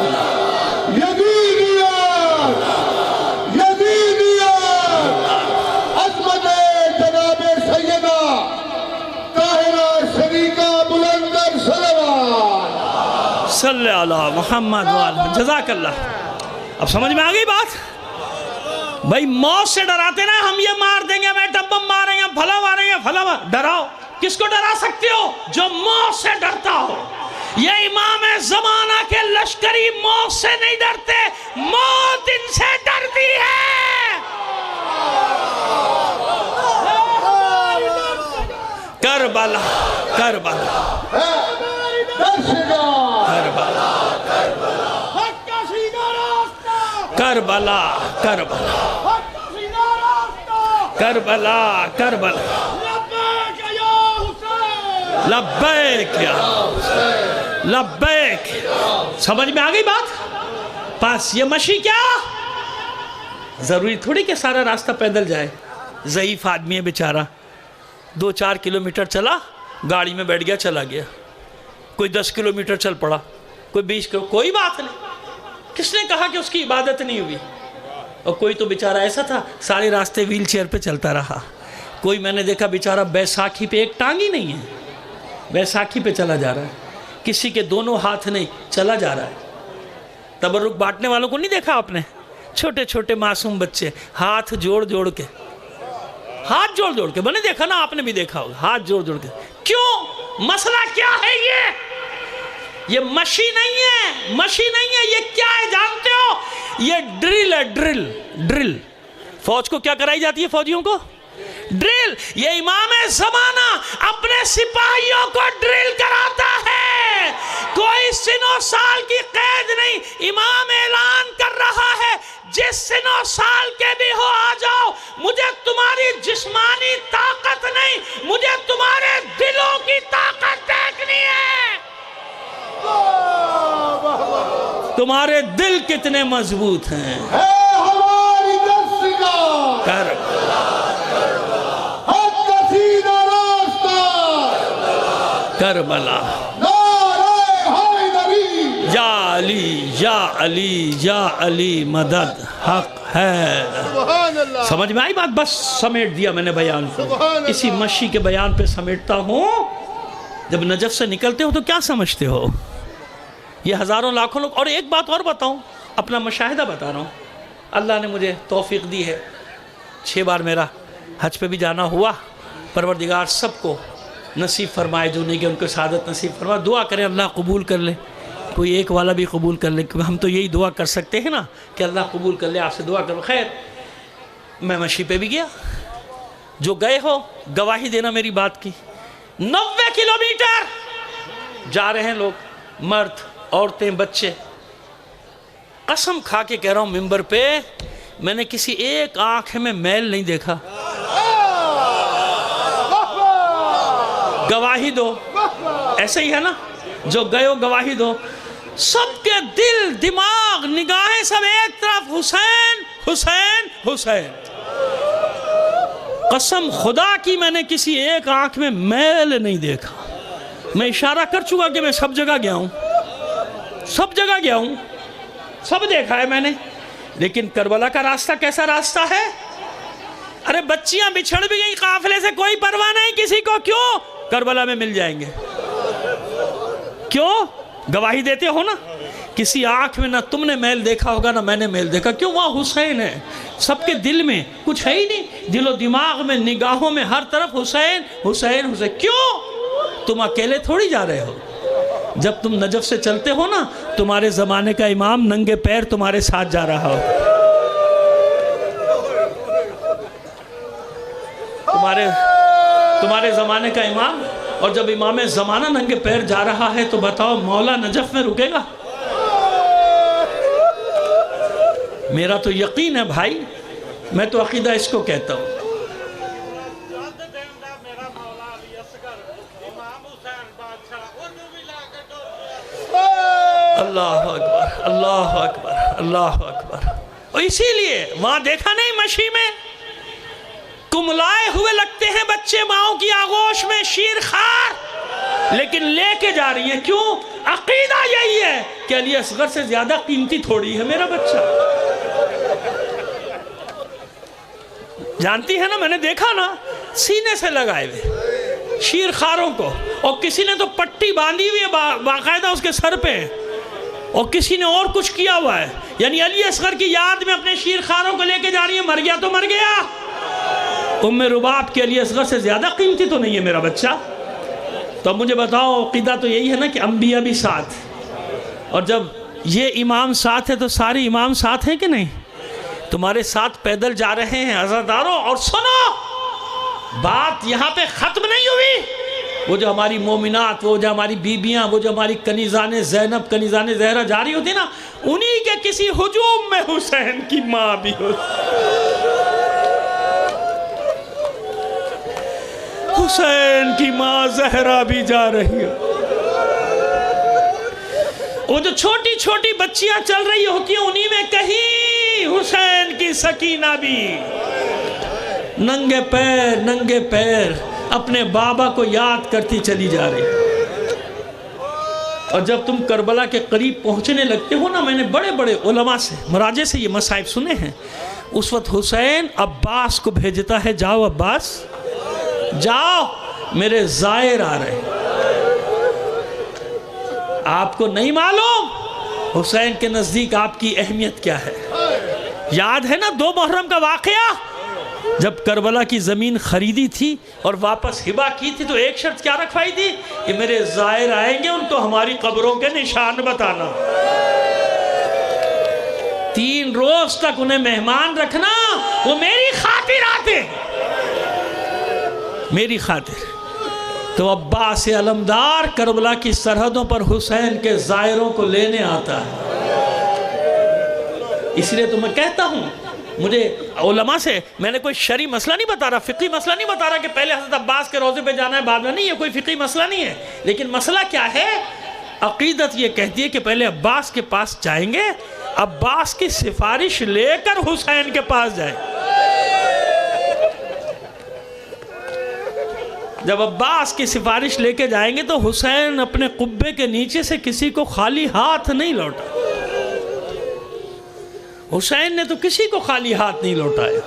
یزیدیت، یزیدیت، عظمت جناب سیدہ طاہرہ شریکہ بلند صلوات۔ صلی اللہ محمد وآلہ، جزاک اللہ۔ اب سمجھ میں آگئی بات؟ بھائی موت سے ڈراتے نا، ہم یہ مار دیں گے، ہمیں ڈبم ماریں گے، بھلا ماریں گے، بھلا ماریں گے۔ ڈراؤ، کس کو ڈرا سکتے ہو؟ جو موت سے ڈرتا ہو۔ یہ امام زمانہ کے لشکری موت سے نہیں ڈرتے، موت ان سے ڈرتی ہے۔ کربلا، کربلا، کربلا، کربلا، کربلا، کربلا، کربلا، لبیک یا لبیک۔ سمجھ میں آگئی بات؟ پاس یہ مشی کیا؟ ضروری تھوڑی کہ سارا راستہ پیدل جائے، ضعیف آدمی ہے بیچارہ، 2-4 کلومیٹر چلا، گاڑی میں بیٹھ گیا، چلا گیا۔ کوئی 10 کلومیٹر چل پڑا، کوئی 20 کلومیٹر، کوئی بات نہیں، کس نے کہا کہ اس کی عبادت نہیں ہوئی؟ اور کوئی تو بیچارہ ایسا تھا سارے راستے ویل چیئر پہ چلتا رہا۔ کوئی میں نے دیکھا بیچارہ بیساکھی پہ، ایک ٹانگ ہی نہیں ہے، بیساکھی پہ چلا جا رہا ہے، کسی کے دونوں ہاتھ نہیں، چلا جا رہا ہے۔ تبرک بانٹنے والوں کو نہیں دیکھا آپ نے؟ چھوٹے چھوٹے معصوم بچے ہاتھ جوڑ جوڑ کے، ہاتھ جوڑ جوڑ کے، میں نے دیکھا نا، آپ نے بھی دیکھا ہوگا، ہاتھ جوڑ جوڑ کے۔ کیوں؟ مسئلہ کیا ہے؟ یہ مشی نہیں ہے، مشی نہیں ہے، یہ کیا ہے جانتے ہو؟ یہ ڈرل ہے، ڈرل، ڈرل۔ فوج کو کیا کرائی جاتی ہے؟ فوجیوں کو ڈرل۔ یہ امام زمانہ اپنے سپاہیوں کو ڈرل کراتا ہے، کوئی سن و سال کی قید نہیں۔ امام اعلان کر رہا ہے، جس سن و سال کے بھی ہو آ جاؤ، مجھے تمہاری جسمانی طاقت نہیں، مجھے تمہارے دلوں کی طاقت دیکھنی ہے۔ تمہارے دل کتنے مضبوط ہیں۔ اے ہماری دستگاہ، کربلا، حق کا سیدھا راستہ، کربلا، نعرہ حیدری، یا علی، یا علی، یا علی، مدد حق ہے۔ سبحان اللہ۔ سمجھ میں آئی بات؟ بس سمیٹ دیا میں نے بیان کو، سبحان اللہ۔ اسی مشی کے بیان پہ سمیٹتا ہوں۔ جب نجف سے نکلتے ہو تو کیا سمجھتے ہو؟ یہ ہزاروں لاکھوں لوگ۔ اور ایک بات اور بتاؤں، اپنا مشاہدہ بتا رہا ہوں، اللہ نے مجھے توفیق دی ہے، 6 بار میرا حج پہ بھی جانا ہوا۔ پروردگار سب کو نصیب فرمائے، جو نہیں کہ ان کو سعادت نصیب فرمائے۔ دعا کریں اللہ قبول کر لے۔ کوئی ایک والا بھی قبول کر لے، ہم تو یہی دعا کر سکتے ہیں نا کہ اللہ قبول کر لے، آپ سے دعا کرو۔ خیر، میں مشی پہ بھی گیا، جو گئے ہو گواہی دینا میری بات کی۔ 90 کلومیٹر جا رہے ہیں لوگ، مرد، عورتیں، بچے۔ قسم کھا کے کہہ رہا ہوں ممبر پہ، میں نے کسی ایک آنکھ میں میل نہیں دیکھا۔ گواہی دو، ایسا ہی ہے نا، جو گئے ہو گواہی دو۔ سب کے دل، دماغ، نگاہیں سب ایک طرف، حسین حسین حسین۔ قسم خدا کی میں نے کسی ایک آنکھ میں میل نہیں دیکھا۔ میں اشارہ کر چکا کہ میں سب جگہ گیا ہوں، سب جگہ گیا ہوں، سب دیکھا ہے میں نے، لیکن کربلا کا راستہ کیسا راستہ ہے؟ ارے بچیاں بچھڑ بھی گئی، قافلے سے کوئی پرواہ نہیں کسی کو، کیوں؟ کربلا میں مل جائیں گے۔ کیوں؟ گواہی دیتے ہو نا، کسی آنکھ میں نہ تم نے میل دیکھا ہوگا نہ میں نے میل دیکھا، کیوں؟ وہاں حسین ہے، سب کے دل میں کچھ ہے ہی نہیں، دل و دماغ میں، نگاہوں میں، ہر طرف حسین حسین حسین۔ کیوں؟ تم اکیلے تھوڑی جا رہے ہو، جب تم نجف سے چلتے ہو نا، تمہارے زمانے کا امام ننگے پیر تمہارے ساتھ جا رہا ہو، تمہارے زمانے کا امام، اور جب امام زمانہ ننگے پیر جا رہا ہے تو بتاؤ مولا نجف میں رکے گا؟ میرا تو یقین ہے بھائی، میں تو عقیدہ اس کو کہتا ہوں۔ اللہ اکبر، اللہ اکبر، اللہ اکبر۔ اور اسی لیے وہاں دیکھا نہیں مشی میں کملائے ہوئے لگتے ہیں بچے ماؤں کی آغوش میں، شیر خار، لیکن لے کے جا رہی ہیں۔ کیوں؟ عقیدہ یہی ہے کہ علی اصغر سے زیادہ قیمتی تھوڑی ہے میرا بچہ۔ جانتی ہے نا، میں نے دیکھا نا، سینے سے لگائے ہوئے شیر خاروں کو، اور کسی نے تو پٹی باندھی ہوئی ہے باقاعدہ اس کے سر پہ، اور کسی نے اور کچھ کیا ہوا ہے، یعنی علی اصغر کی یاد میں اپنے شیر خاروں کو لے کے جا رہی ہے۔ مر گیا تو مر گیا، ام رباب کے علی اصغر سے زیادہ قیمتی تو نہیں ہے میرا بچہ۔ تو اب مجھے بتاؤ، عقیدہ تو یہی ہے نا کہ انبیاء بھی ساتھ، اور جب یہ امام ساتھ ہے تو سارے امام ساتھ ہیں کہ نہیں؟ تمہارے ساتھ پیدل جا رہے ہیں عزاداروں، اور سنو، بات یہاں پہ ختم نہیں ہوئی۔ وہ جو ہماری مومنات، وہ جو ہماری بیبیاں، وہ جو ہماری کنیزان زینب، کنیزان زہرہ جاری ہوتی نا، انہی کے کسی ہجوم میں حسین کی ماں بھی ہوتی، حسین کی ماں زہرہ بھی جا رہی ہے۔ وہ جو چھوٹی چھوٹی بچیاں چل رہی ہوتی ہیں، انہی میں کہیں حسین کی سکینہ بھی ننگے پیر اپنے بابا کو یاد کرتی چلی جا رہی۔ اور جب تم کربلا کے قریب پہنچنے لگتے ہو نا، میں نے بڑے بڑے علماء سے، مراجع سے یہ مصائب سنے ہیں، اس وقت حسین عباس کو بھیجتا ہے، جاؤ عباس جاؤ، میرے زائر آ رہے ہیں۔ آپ کو نہیں معلوم حسین کے نزدیک آپ کی اہمیت کیا ہے۔ یاد ہے نا 2 محرم کا واقعہ، جب کربلا کی زمین خریدی تھی اور واپس ہبہ کی تھی تو ایک شرط کیا رکھوائی تھی کہ میرے زائر آئیں گے، ان کو ہماری قبروں کے نشان بتانا، 3 روز تک انہیں مہمان رکھنا، وہ میری خاطر آتے ہیں، میری خاطر۔ تو عباس علمدار کربلا کی سرحدوں پر حسین کے زائروں کو لینے آتا ہے۔ اس لیے تو میں کہتا ہوں، مجھے علماء سے میں نے کوئی شرعی مسئلہ نہیں بتا رہا، فقہی مسئلہ نہیں بتا رہا کہ پہلے حضرت عباس کے روضے پہ جانا ہے بعد میں، نہیں، یہ کوئی فقہی مسئلہ نہیں ہے، لیکن مسئلہ کیا ہے؟ عقیدت یہ کہتی ہے کہ پہلے عباس کے پاس جائیں گے، عباس کی سفارش لے کر حسین کے پاس جائیں۔ جب عباس کی سفارش لے کے جائیں گے تو حسین اپنے قبے کے نیچے سے کسی کو خالی ہاتھ نہیں لوٹا، حسین نے تو کسی کو خالی ہاتھ نہیں لوٹایا۔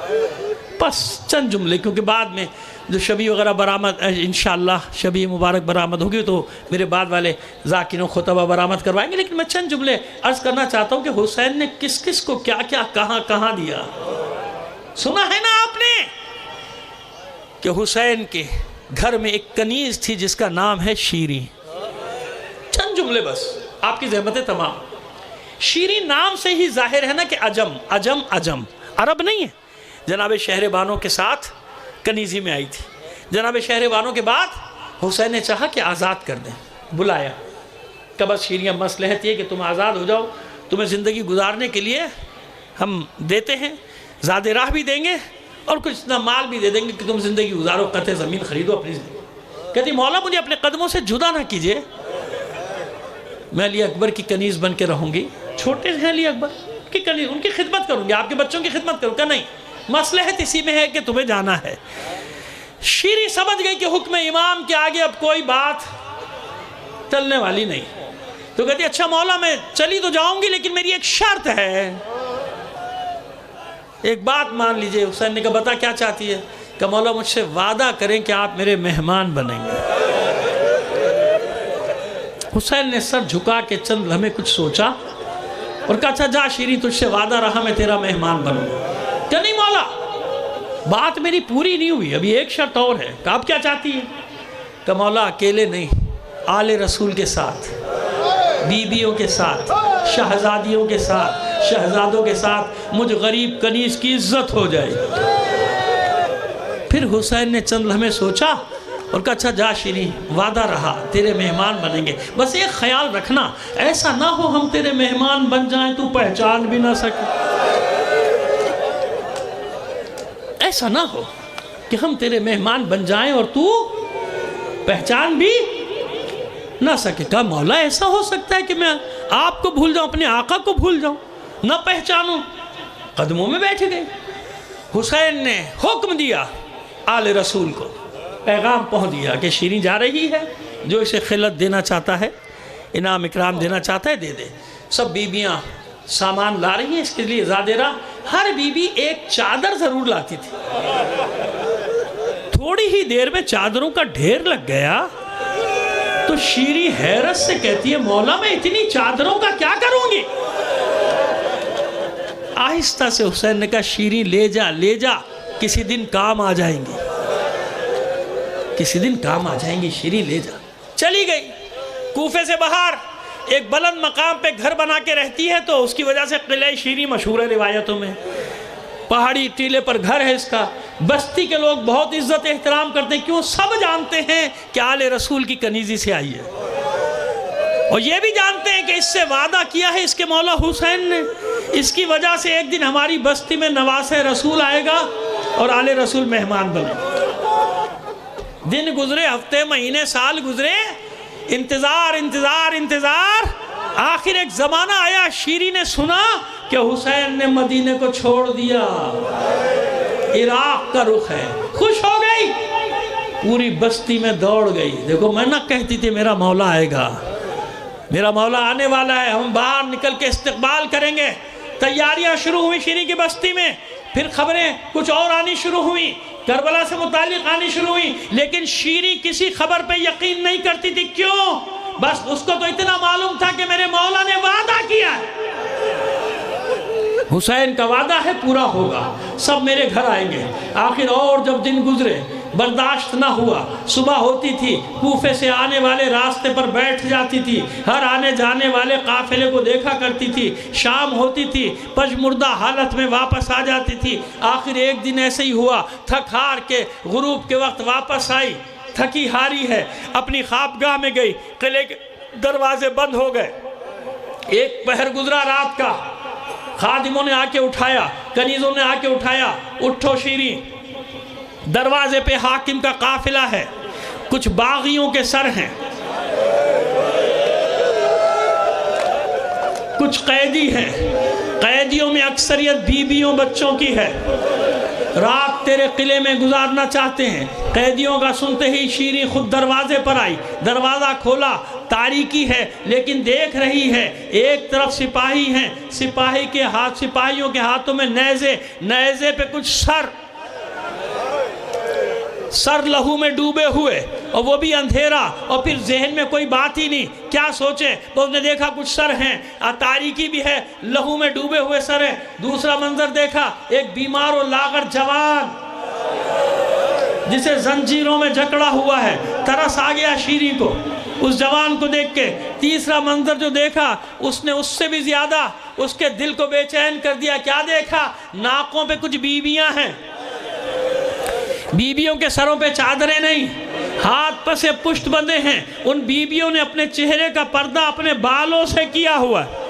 بس چند جملے، کیونکہ بعد میں جو شبی وغیرہ برآمد انشاءاللہ شبی مبارک برآمد ہوگی تو میرے بعد والے ذاکرین و خطبہ برآمد کروائیں گے، لیکن میں چند جملے عرض کرنا چاہتا ہوں کہ حسین نے کس کس کو کیا کیا کہاں دیا۔ سنا ہے نا آپ نے کہ حسین کے گھر میں ایک کنیز تھی جس کا نام ہے شیریں۔ چند جملے بس آپ کی زحمتیں تمام. شیریں نام سے ہی ظاہر ہے نا کہ عجم عرب نہیں ہے. جناب شہر بانو کے ساتھ کنیزی میں آئی تھی. جناب شہر بانو کے بعد حسین نے چاہا کہ آزاد کر دیں. بلایا کہ بس شیریں مصلحت یہ کہ تم آزاد ہو جاؤ, تمہیں زندگی گزارنے کے لیے ہم دیتے ہیں, زیادہ راہ بھی دیں گے اور کچھ اتنا مال بھی دے دیں گے کہ تم زندگی گزارو, قطع زمین خریدو اپنی زندگی. کہتی مولا مجھے اپنے قدموں سے جدا نہ کیجئے, میں علی اکبر کی کنیز بن کے رہوں گی. چھوٹے ہیں علی اکبر کی کنیز, ان کی خدمت کروں گی, آپ کے بچوں کی خدمت کروں. کہ نہیں, مصلحت اسی میں ہے کہ تمہیں جانا ہے. شیریں سمجھ گئی کہ حکم امام کے آگے اب کوئی بات ٹلنے والی نہیں. تو کہتی اچھا مولا میں چلی تو جاؤں گی لیکن میری ایک شرط ہے, ایک بات مان لیجئے. حسین نے کہا بتا کیا چاہتی ہے؟ کہ مولا مجھ سے وعدہ کریں کہ آپ میرے مہمان بنیں گے. حسین نے سر جھکا کے چند لمحے کچھ سوچا اور کہا اچھا جا شیریں, تجھ سے وعدہ رہا میں تیرا مہمان بنوں. کہ نہیں مولا, بات میری پوری نہیں ہوئی, ابھی ایک شرط اور ہے. کہ آپ کیا چاہتی ہے؟ کہ مولا اکیلے نہیں, آل رسول کے ساتھ, بیویوں کے ساتھ, شہزادیوں کے ساتھ, شہزادوں کے ساتھ مجھ غریب کنیز کی عزت ہو جائے. پھر حسین نے چند لمحے سوچا اور کہا اچھا جا شیریں, وعدہ رہا تیرے مہمان بنیں گے. بس ایک خیال رکھنا, ایسا نہ ہو ہم تیرے مہمان بن جائیں تو پہچان بھی نہ سکے. ایسا نہ ہو کہ ہم تیرے مہمان بن جائیں اور تو پہچان بھی نہ سکے. کہا مولا ایسا ہو سکتا ہے کہ میں آپ کو بھول جاؤں, اپنے آقا کو بھول جاؤں, نہ پہچانوں؟ قدموں میں بیٹھ گئے. حسین نے حکم دیا آل رسول کو, پیغام پہنچ دیا کہ شیریں جا رہی ہے, جو اسے خلعت دینا چاہتا ہے, انعام اکرام دینا چاہتا ہے دے دے. سب بیبیاں سامان لا رہی ہیں اس کے لیے زیادہ راہ. ہر بیوی ایک چادر ضرور لاتی تھی. تھوڑی ہی دیر میں چادروں کا ڈھیر لگ گیا تو شیریں حیرت سے کہتی ہے مولا میں اتنی چادروں کا کیا کروں گی؟ آہستہ سے حسین نے کہا شیریں لے جا, کسی دن کام آ جائیں گی, کسی دن کام آ جائیں گی, شیریں لے جا. چلی گئی. کوفے سے باہر ایک بلند مقام پہ گھر بنا کے رہتی ہے تو اس کی وجہ سے قلعہ شیریں مشہور ہے روایتوں میں. پہاڑی ٹیلے پر گھر ہے اس کا. بستی کے لوگ بہت عزت احترام کرتے ہیں, کیوں؟ سب جانتے ہیں کہ آل رسول کی کنیزی سے آئی ہے, اور یہ بھی جانتے ہیں کہ اس سے وعدہ کیا ہے اس کے مولا حسین نے, اس کی وجہ سے ایک دن ہماری بستی میں نواس رسول آئے گا اور آل رسول مہمان بنے. دن گزرے, ہفتے, مہینے, سال گزرے, انتظار. آخر ایک زمانہ آیا, شیریں نے سنا کہ حسین نے مدینے کو چھوڑ دیا, عراق کا رخ ہے. خوش ہو گئی, پوری بستی میں دوڑ گئی. دیکھو میں نہ کہتی تھی میرا مولا آئے گا, میرا مولا آنے والا ہے, ہم باہر نکل کے استقبال کریں گے. تیاریاں شروع ہوئی شیریں کی بستی میں. پھر خبریں کچھ اور آنی شروع ہوئی, کربلا سے متعلق آنی شروع ہوئی, لیکن شیریں کسی خبر پہ یقین نہیں کرتی تھی. کیوں؟ بس اس کو تو اتنا معلوم تھا کہ میرے مولا نے وعدہ کیا ہے, حسین کا وعدہ ہے, پورا ہوگا, سب میرے گھر آئیں گے. آخر اور جب دن گزرے, برداشت نہ ہوا, صبح ہوتی تھی, کوفے سے آنے والے راستے پر بیٹھ جاتی تھی, ہر آنے جانے والے قافلے کو دیکھا کرتی تھی. شام ہوتی تھی, پژمردہ حالت میں واپس آ جاتی تھی. آخر ایک دن ایسے ہی ہوا, تھک ہار کے غروب کے وقت واپس آئی, تھکی ہاری ہے, اپنی خوابگاہ میں گئی. قلعے کے دروازے بند ہو گئے. ایک پہر گزرا رات کا, خادموں نے آ کے اٹھایا, کنیزوں نے آ کے اٹھایا, اٹھو شیریں, دروازے پہ حاکم کا قافلہ ہے, کچھ باغیوں کے سر ہیں, کچھ قیدی ہیں, قیدیوں میں اکثریت بیویوں بچوں کی ہے, رات تیرے قلعے میں گزارنا چاہتے ہیں. قیدیوں کا سنتے ہی شیریں خود دروازے پر آئی, دروازہ کھولا, تاریکی ہے لیکن دیکھ رہی ہے, ایک طرف سپاہی ہیں, سپاہیوں کے ہاتھوں میں نیزے پہ کچھ سر لہو میں ڈوبے ہوئے, اور وہ بھی اندھیرا, اور پھر ذہن میں کوئی بات ہی نہیں, کیا سوچے. تو اس نے دیکھا کچھ سر ہیں, تاریکی بھی ہے, لہو میں ڈوبے ہوئے سر ہیں. دوسرا منظر دیکھا, ایک بیمار و لاغر جوان جسے زنجیروں میں جکڑا ہوا ہے، ترس آ گیا شیریں کو اس جوان کو دیکھ کے۔ تیسرا منظر جو دیکھا اس نے اس سے بھی زیادہ اس کے دل کو بے چین کر دیا۔ کیا دیکھا؟ ناکوں پہ کچھ بیویاں ہیں، بیویوں کے سروں پہ چادریں نہیں، ہاتھ پر سے پشت بندے ہیں، ان بیویوں نے اپنے چہرے کا پردہ اپنے بالوں سے کیا ہوا ہے۔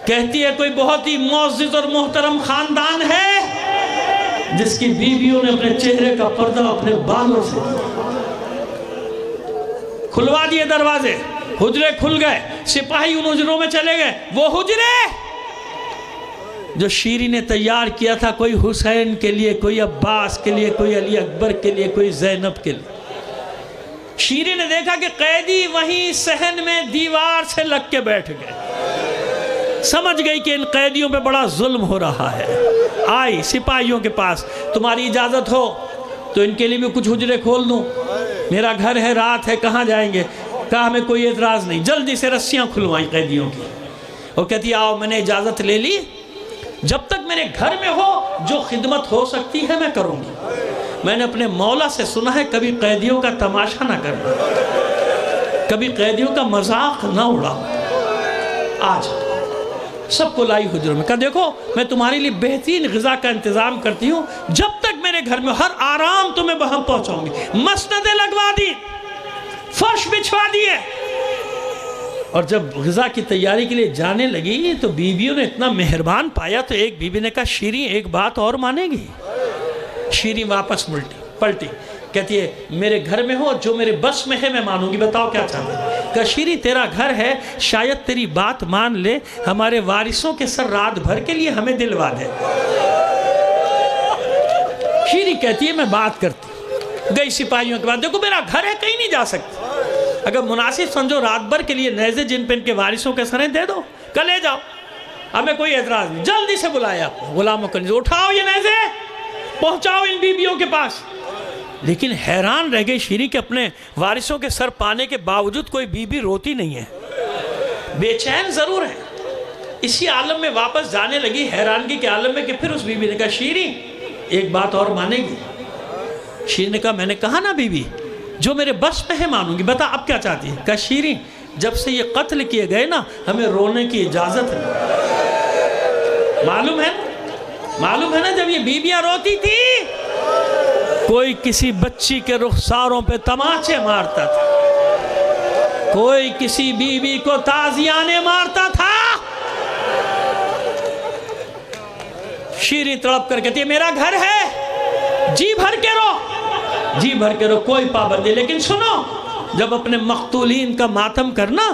کہتی ہے کوئی بہت ہی معزز اور محترم خاندان ہے جس کی بیویوں نے اپنے چہرے کا پردہ اپنے بالوں سے کھلوا دیے دروازے، حجرے کھل گئے، سپاہی ان حجروں میں چلے گئے۔ وہ حجرے جو شیریں نے تیار کیا تھا، کوئی حسین کے لیے، کوئی عباس کے لیے، کوئی علی اکبر کے لیے، کوئی زینب کے لیے۔ شیریں نے دیکھا کہ قیدی وہیں صحن میں دیوار سے لگ کے بیٹھ گئے، سمجھ گئی کہ ان قیدیوں پہ بڑا ظلم ہو رہا ہے۔ آئی سپاہیوں کے پاس، تمہاری اجازت ہو تو ان کے لیے بھی کچھ حجرے کھول دوں، میرا گھر ہے، رات ہے، کہاں جائیں گے؟ کہا ہمیں کوئی اعتراض نہیں۔ جلدی سے رسیاں کھلوائیں قیدیوں کی۔ وہ کہتی آؤ، میں نے اجازت لے لی، جب تک میرے گھر میں ہو جو خدمت ہو سکتی ہے میں کروں گی۔ میں نے اپنے مولا سے سنا ہے کبھی قیدیوں کا تماشا نہ کرنا، کبھی قیدیوں کا مذاق نہ اڑا۔ آج سب کو لائی حجروں میں، کہا دیکھو میں تمہارے لیے بہترین غذا کا انتظام کرتی ہوں، جب تک میرے گھر میں ہر آرام تمہیں وہاں پہنچاؤں گی۔ مسندیں لگوا دی، فرش بچھوا دیے، اور جب غذا کی تیاری کے لیے جانے لگی تو بیویوں نے اتنا مہربان پایا تو ایک بیوی نے کہا شیریں ایک بات اور مانے گی؟ شیریں واپس پلٹی، کہتی ہے میرے گھر میں ہو جو میرے بس میں ہے میں مانوں گی، بتاؤ کیا چاہتے ہیں؟ کہا شیریں تیرا گھر ہے، شاید تیری بات مان لے، ہمارے وارثوں کے سر رات بھر کے لیے ہمیں دلوا دے۔ شیریں کہتی ہے میں بات کرتی، گئی سپاہیوں کے بعد، دیکھو میرا گھر ہے، کہیں نہیں جا سکتی، اگر مناسب سمجھو رات بھر کے لیے نیزے جن پہ ان کے وارثوں کے سریں دے دو، کل لے جاؤ، ہمیں کوئی اعتراض نہیں۔ جلدی سے بلایا غلاموں کو، اٹھاؤ یہ نیزے، پہنچاؤ ان بیویوں کے پاس۔ لیکن حیران رہ گئی شیریں کہ اپنے وارثوں کے سر پانے کے باوجود کوئی بیوی روتی نہیں ہے، بے چین ضرور ہے۔ اسی عالم میں واپس جانے لگی، حیرانگی کے عالم میں، کہ پھر اس بیوی نے کہا شیریں ایک بات اور مانے گی؟ شیریں نے کہا میں نے کہا نا بیوی جو میرے بس میں ہے مانوں گی، بتا اب کیا چاہتی ہے؟ کہا شیریں جب سے یہ قتل کیے گئے نا ہمیں رونے کی اجازت ہے۔ معلوم ہے نا جب یہ بیویاں روتی تھی کوئی کسی بچی کے رخساروں پہ تماچے مارتا تھا، کوئی کسی بیوی کو تازیانے مارتا تھا۔ شیریں تڑپ کر کہتی ہے میرا گھر ہے، جی بھر کے رو، جی بھر کے رو، کوئی پابندی، لیکن سنو جب اپنے مقتولین کا ماتم کرنا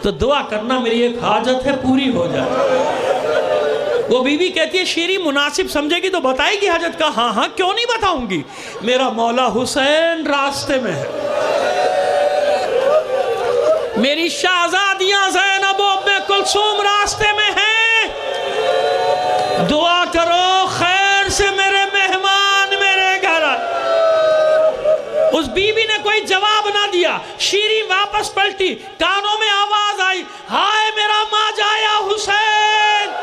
تو دعا کرنا میری ایک حاجت ہے پوری ہو جائے۔ وہ بیوی کہتی ہے شیریں مناسب سمجھے گی تو بتائے گی حاجت کا؟ ہاں ہاں کیوں نہیں بتاؤں گی، میرا مولا حسین راستے میں ہے، میری شہزادیاں زینب و ام کلثوم راستے میں ہیں، دعا کرو خیر سے میرے مہمان میرے گھر۔ اس بیوی نے کوئی جواب نہ دیا، شیریں واپس پلٹی، کانوں میں آواز آئی ہائے میرا ماں جایا حسین،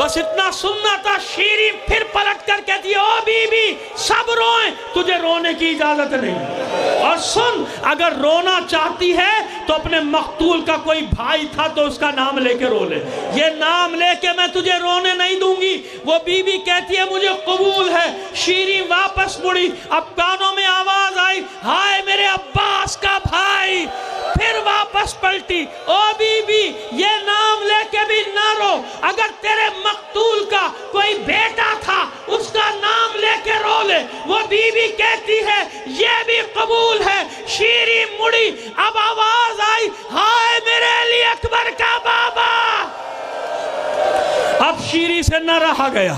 بس اتنا سننا تھا۔ شیریں پھر پلٹ کر کہتی ہے او بی بی سب روئیں، تجھے رونے کی اجازت نہیں، اور سن اگر رونا چاہتی ہے تو اپنے مقتول کا کوئی بھائی تھا تو اس کا نام لے کے رو لے، یہ نام لے کے میں تجھے رونے نہیں دوں گی۔ وہ بی بی کہتی ہے مجھے قبول ہے۔ شیریں واپس مڑی، اب کانوں میں آواز آئی ہائے میرے عباس کا بھائی، پھر واپس پلٹی، او بی بی یہ نام لے کے بھی نہ رو، اگر تیرے مقتول کا کوئی بیٹا تھا اس کا نام لے کے رو لے۔ وہ بی بی کہتی ہے یہ بھی قبول ہے۔ شیریں مڑی، اب آواز آئی ہائے میرے علی اکبر کا بابا۔ اب شیریں سے نہ رہا گیا،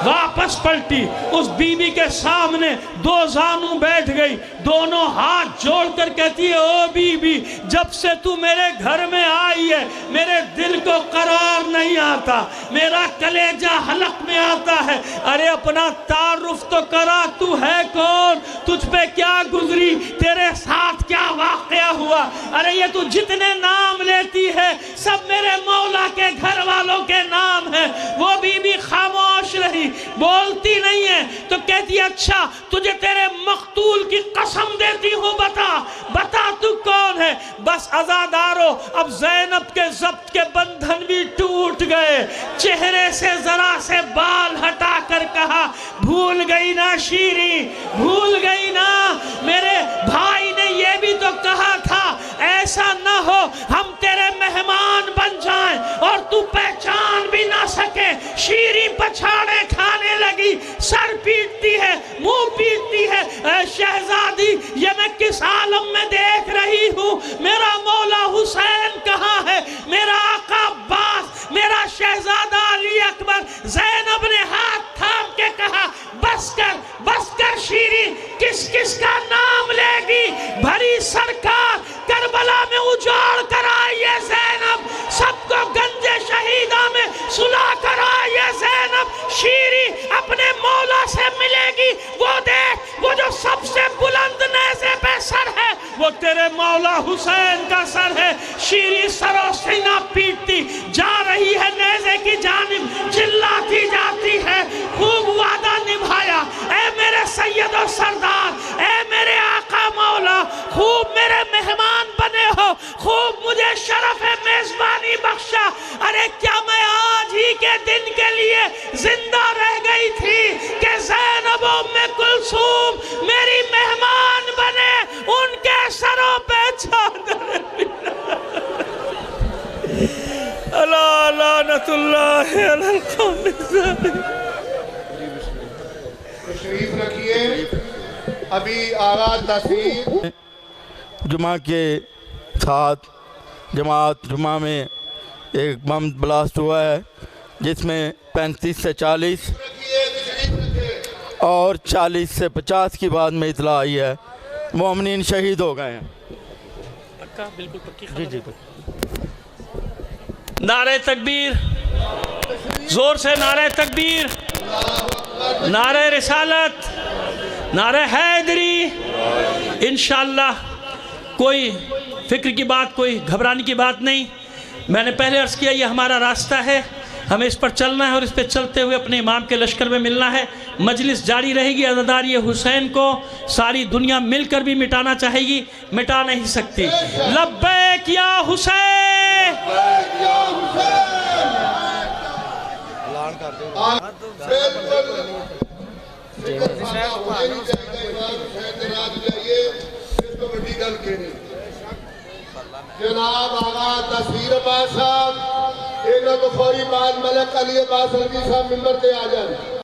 واپس پلٹی، اس بی بی کے سامنے دو زانوں بیٹھ گئی، دونوں ہاتھ جوڑ کر کہتی ہے او بی بی جب سے تو میرے گھر میں آئی ہے میرے دل کو قرار نہیں آتا، میرا کلیجہ حلق میں آتا ہے۔ ارے اپنا تعارف تو کرا، تو ہے کون، تجھ پہ کیا گزری، تیرے ساتھ کیا واقعہ ہوا؟ ارے یہ تو جتنے نام لیتی ہے سب میرے مولا کے گھر والوں کے نام ہیں۔ وہ بی بی خاموش رہی، نہیں، بولتی نہیں ہے، تو کہتی ہے اچھا تجھے تیرے مقتول کی قسم دیتی ہوں، بتا تو کون ہے؟ بس عزادارو، اب زینب کے ضبط کے بندھن بھی ٹوٹ گئے، چہرے سے ذرا سے بال ہٹا کر کہا بھول گئی نا شیریں، بھول گئی نا، میرے بھائی نے یہ بھی تو کہا تھا ایسا نہ ہو ہم تیرے مہمان بن جائیں اور تو پہچان بھی نہ سکے۔ شیریں پچھاڑے کھانے لگی، سر پیٹتی ہے، منہ پیٹتی ہے، اے شہزادی یہ میں کس عالم میں دیکھ رہی ہوں، میرا مولا حسین کہاں ہے، میرا آقا عباس، میرا شہزادہ علی اکبر۔ زینب نے ہاتھ تھام کے کہا بس کر شیریں، کس کس کا نام لے گی؟ بھری سرکار کربلا میں اجاڑ کر آئیے زینب، سب کو گنج شہیدہ میں سلا کر آئیے زینب، شیریں اپنے مولا سے ملے گی، وہ دیکھ وہ جو سب سے بلند نیزے پہ سر ہے وہ تیرے مولا حسین کا سر ہے۔ شیریں سر و سینہ پیٹتی جا رہی ہے نیزے کی جانب، چلاتی جاتی ہے خوب وعدہ نبھایا، اے میرے سید و سردار، اے میرے آقا مولا، خوب میرے مہمان بنے ہو، خوب مجھے شرف میزبانی بخشا۔ ارے کیا میں آج ہی کے دن کے لیے زندہ رہ گئی تھی کہ زینب و ام کلثوم میری مہمان بنے، ان کے سروں پہ چادر اللہ لعنت اللہ علی القوم الظالمین۔ تشریف رکھیے، ابھی آغاز تصویر جمعہ کے ساتھ جمعہ میں ایک بم بلاسٹ ہوا ہے جس میں 35 سے 40 اور 40 سے 50 کی بعد میں اطلاع آئی ہے مومنین شہید ہو گئے ہیں۔ جی نعرہ تکبیر، زور سے نعرہ تکبیر، نعرہ رسالت، نعرہ حیدری۔ انشاءاللہ کوئی فکر کی بات، کوئی گھبرانے کی بات نہیں، میں نے پہلے عرض کیا یہ ہمارا راستہ ہے، ہمیں اس پر چلنا ہے اور اس پہ چلتے ہوئے اپنے امام کے لشکر میں ملنا ہے۔ مجلس جاری رہے گی، عزاداری حسین کو ساری دنیا مل کر بھی مٹانا چاہے گی، مٹا نہیں سکتی۔ لبیک یا حسین، جناب آغا تصویر عباس صاحب، ایک بخوری بعد ملک علی عباس رضی صاحب ممبر تے آ جائیں۔